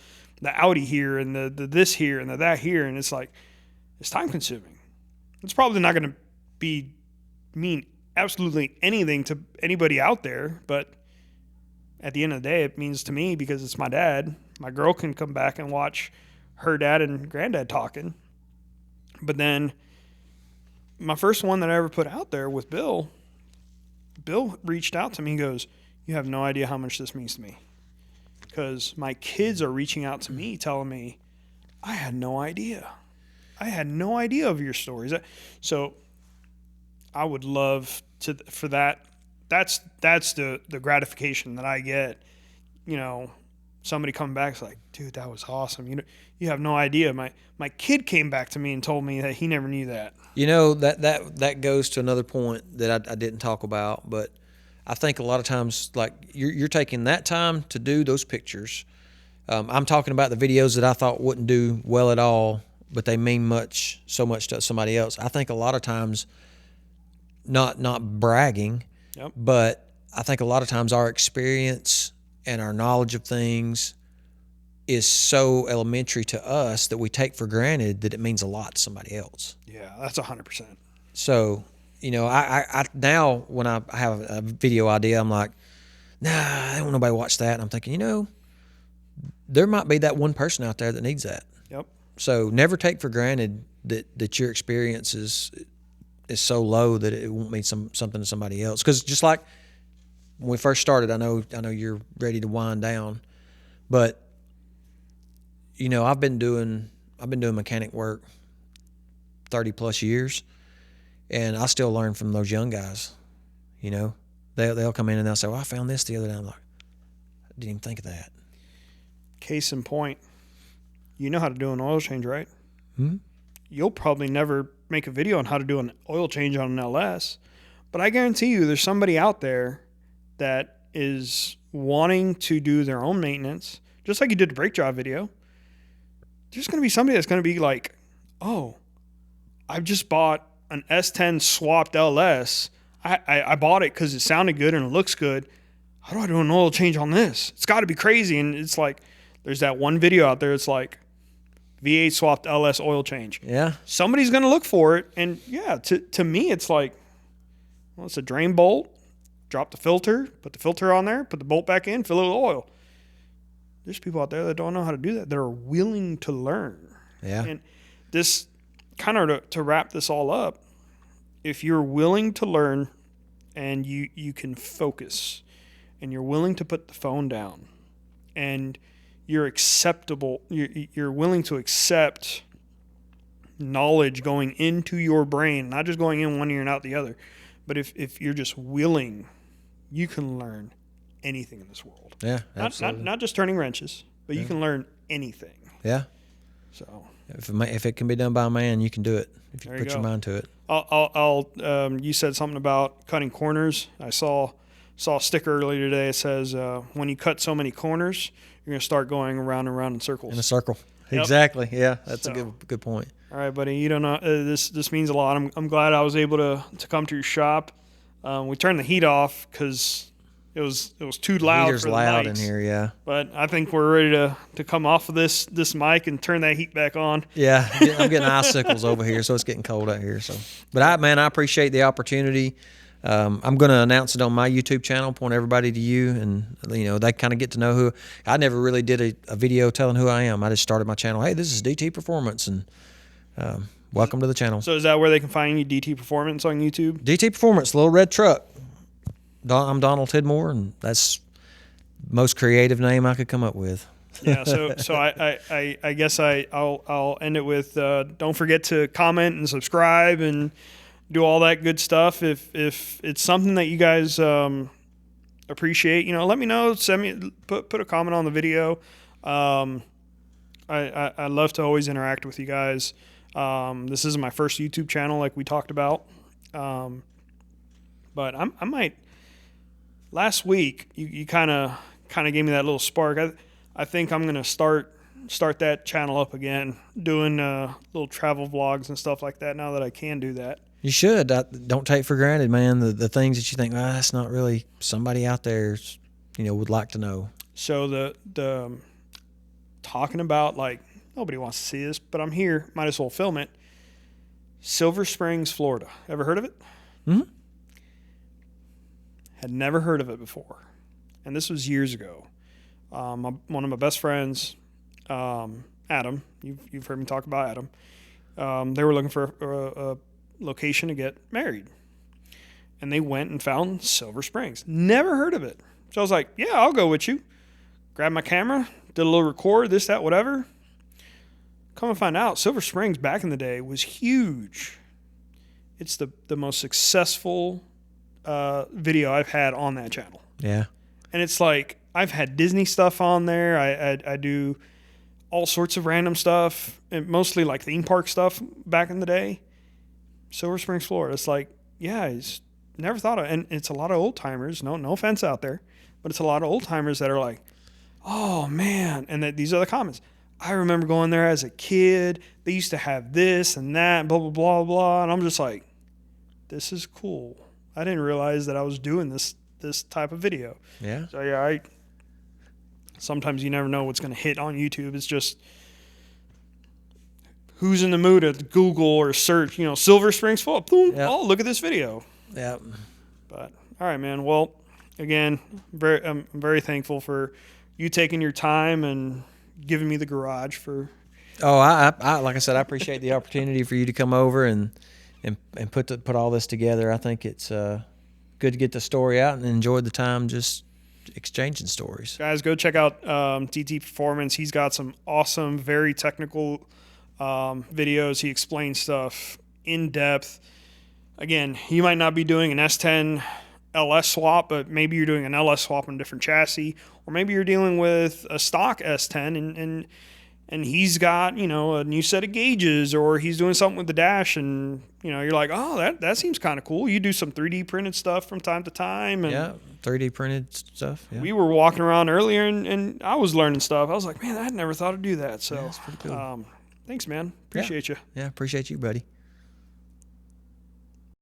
Audi here, and the this here, and the that here, and it's like, it's time consuming. It's probably not going to mean absolutely anything to anybody out there, but at the end of the day, it means to me because it's my dad. My girl can come back and watch her dad and granddad talking. But then my first one that I ever put out there with Bill reached out to me and goes, you have no idea how much this means to me. Because my kids are reaching out to me telling me, I had no idea. I had no idea of your stories. So I would love for that. That's the gratification that I get. Somebody coming back is like, dude, that was awesome. You have no idea. My kid came back to me and told me that he never knew that. That goes to another point that I didn't talk about, but I think a lot of times, like you're taking that time to do those pictures. I'm talking about the videos that I thought wouldn't do well at all, but they mean so much to somebody else. I think a lot of times, not bragging, yep. But I think a lot of times our experience and our knowledge of things is so elementary to us that we take for granted that it means a lot to somebody else. Yeah, that's 100%. So, I now when I have a video idea, I'm like, nah, I don't want nobody watch that. And I'm thinking, there might be that one person out there that needs that. Yep. So never take for granted that your experience is so low that it won't mean something to somebody else. Because just like when we first started, I know you're ready to wind down, but I've been doing mechanic work 30 plus years, and I still learn from those young guys. They'll come in and they'll say, well, I found this the other day. I'm like, I didn't even think of that. Case in point, you know how to do an oil change, right? Hmm? You'll probably never make a video on how to do an oil change on an LS, but I guarantee you there's somebody out there that is wanting to do their own maintenance, just like you did the brake job video. There's going to be somebody that's going to be like, oh, I've just bought an S10 swapped LS. I bought it because it sounded good and it looks good. How do I do an oil change on this? It's got to be crazy. And it's like, there's that one video out there. It's like V8 swapped LS oil change. Yeah. Somebody's going to look for it. And yeah, to me, it's like, well, it's a drain bolt. Drop the filter, put the filter on there, put the bolt back in, fill it with oil. There's people out there that don't know how to do that. They're willing to learn. Yeah. And this kind of to wrap this all up, if you're willing to learn and you can focus and you're willing to put the phone down and you're willing to accept knowledge going into your brain, not just going in one ear and out the other, but if you're just willing, you can learn anything in this world. Yeah, absolutely. Not just turning wrenches, but you can learn anything. Yeah. So if it can be done by a man, you can do it if you put your mind to it. You said something about cutting corners. I saw a sticker earlier today. It says when you cut so many corners, you're going to start going around and around in circles. In a circle. Yep. Exactly. Yeah, that's a good point. All right, buddy. You don't know this means a lot. I'm glad I was able to come to your shop. We turned the heat off because it was too loud. Heater's for the loud mics. in here, yeah. But I think we're ready to come off of this mic and turn that heat back on. Yeah, I'm getting icicles over here, so it's getting cold out here. So, but I appreciate the opportunity. I'm going to announce it on my YouTube channel, point everybody to you, and they kind of get to know who. I never really did a video telling who I am. I just started my channel. Hey, this is DT Performance, and welcome to the channel. So is that where they can find you, DT Performance on YouTube? DT Performance, little red truck. I'm Donald Tidmore, and that's the most creative name I could come up with. Yeah, so I guess I'll end it with don't forget to comment and subscribe and do all that good stuff. If it's something that you guys appreciate, let me know. Send me put a comment on the video. I love to always interact with you guys. This isn't my first YouTube channel like we talked about, but I might. Last week you kind of gave me that little spark. I think I'm gonna start start that channel up again, doing little travel vlogs and stuff like that now that I can do that. You should. Don't take for granted, man, the things that you think, that's not really somebody out there, would like to know. So the talking about, like, nobody wants to see this, but I'm here, might as well film it. Silver Springs, Florida. Ever heard of it? Mm-hmm. Had never heard of it before. And this was years ago. One of my best friends, Adam, you've heard me talk about Adam. They were looking for a location to get married. And they went and found Silver Springs. Never heard of it. So I was like, yeah, I'll go with you. Grabbed my camera, did a little record, this, that, whatever. Come and find out, Silver Springs back in the day was huge. It's the most successful video I've had on that channel. Yeah. And it's like, I've had Disney stuff on there. I do all sorts of random stuff, and mostly like theme park stuff back in the day. Silver Springs, Florida. It's like, yeah, it's never thought of, and it's a lot of old timers. No offense out there, but it's a lot of old timers that are like, oh man, and that these are the comments. I remember going there as a kid. They used to have this and that, blah blah blah blah, and I'm just like, this is cool. I didn't realize that I was doing this type of video. Yeah. So yeah, sometimes you never know what's going to hit on YouTube. It's just who's in the mood to Google or search, Silver Springs Fall. Boom. Yep. Oh, look at this video. Yeah. But all right, man. Well, again, I'm very thankful for you taking your time and giving me the garage for. Oh, I like I said, I appreciate the opportunity for you to come over and put all this together. I think it's good to get the story out and enjoy the time just exchanging stories. Guys, go check out TT Performance. He's got some awesome, very technical videos. He explains stuff in depth. Again, you might not be doing an S10 LS swap, but maybe you're doing an LS swap on a different chassis, or maybe you're dealing with a stock S10 and he's got, a new set of gauges, or he's doing something with the dash, and, you're like, oh, that seems kind of cool. You do some 3D printed stuff from time to time. And yeah, 3D printed stuff. Yeah. We were walking around earlier, and I was learning stuff. I was like, man, I'd never thought to do that. So, yeah, that's pretty cool. Thanks, man. Appreciate you. Yeah, appreciate you, buddy.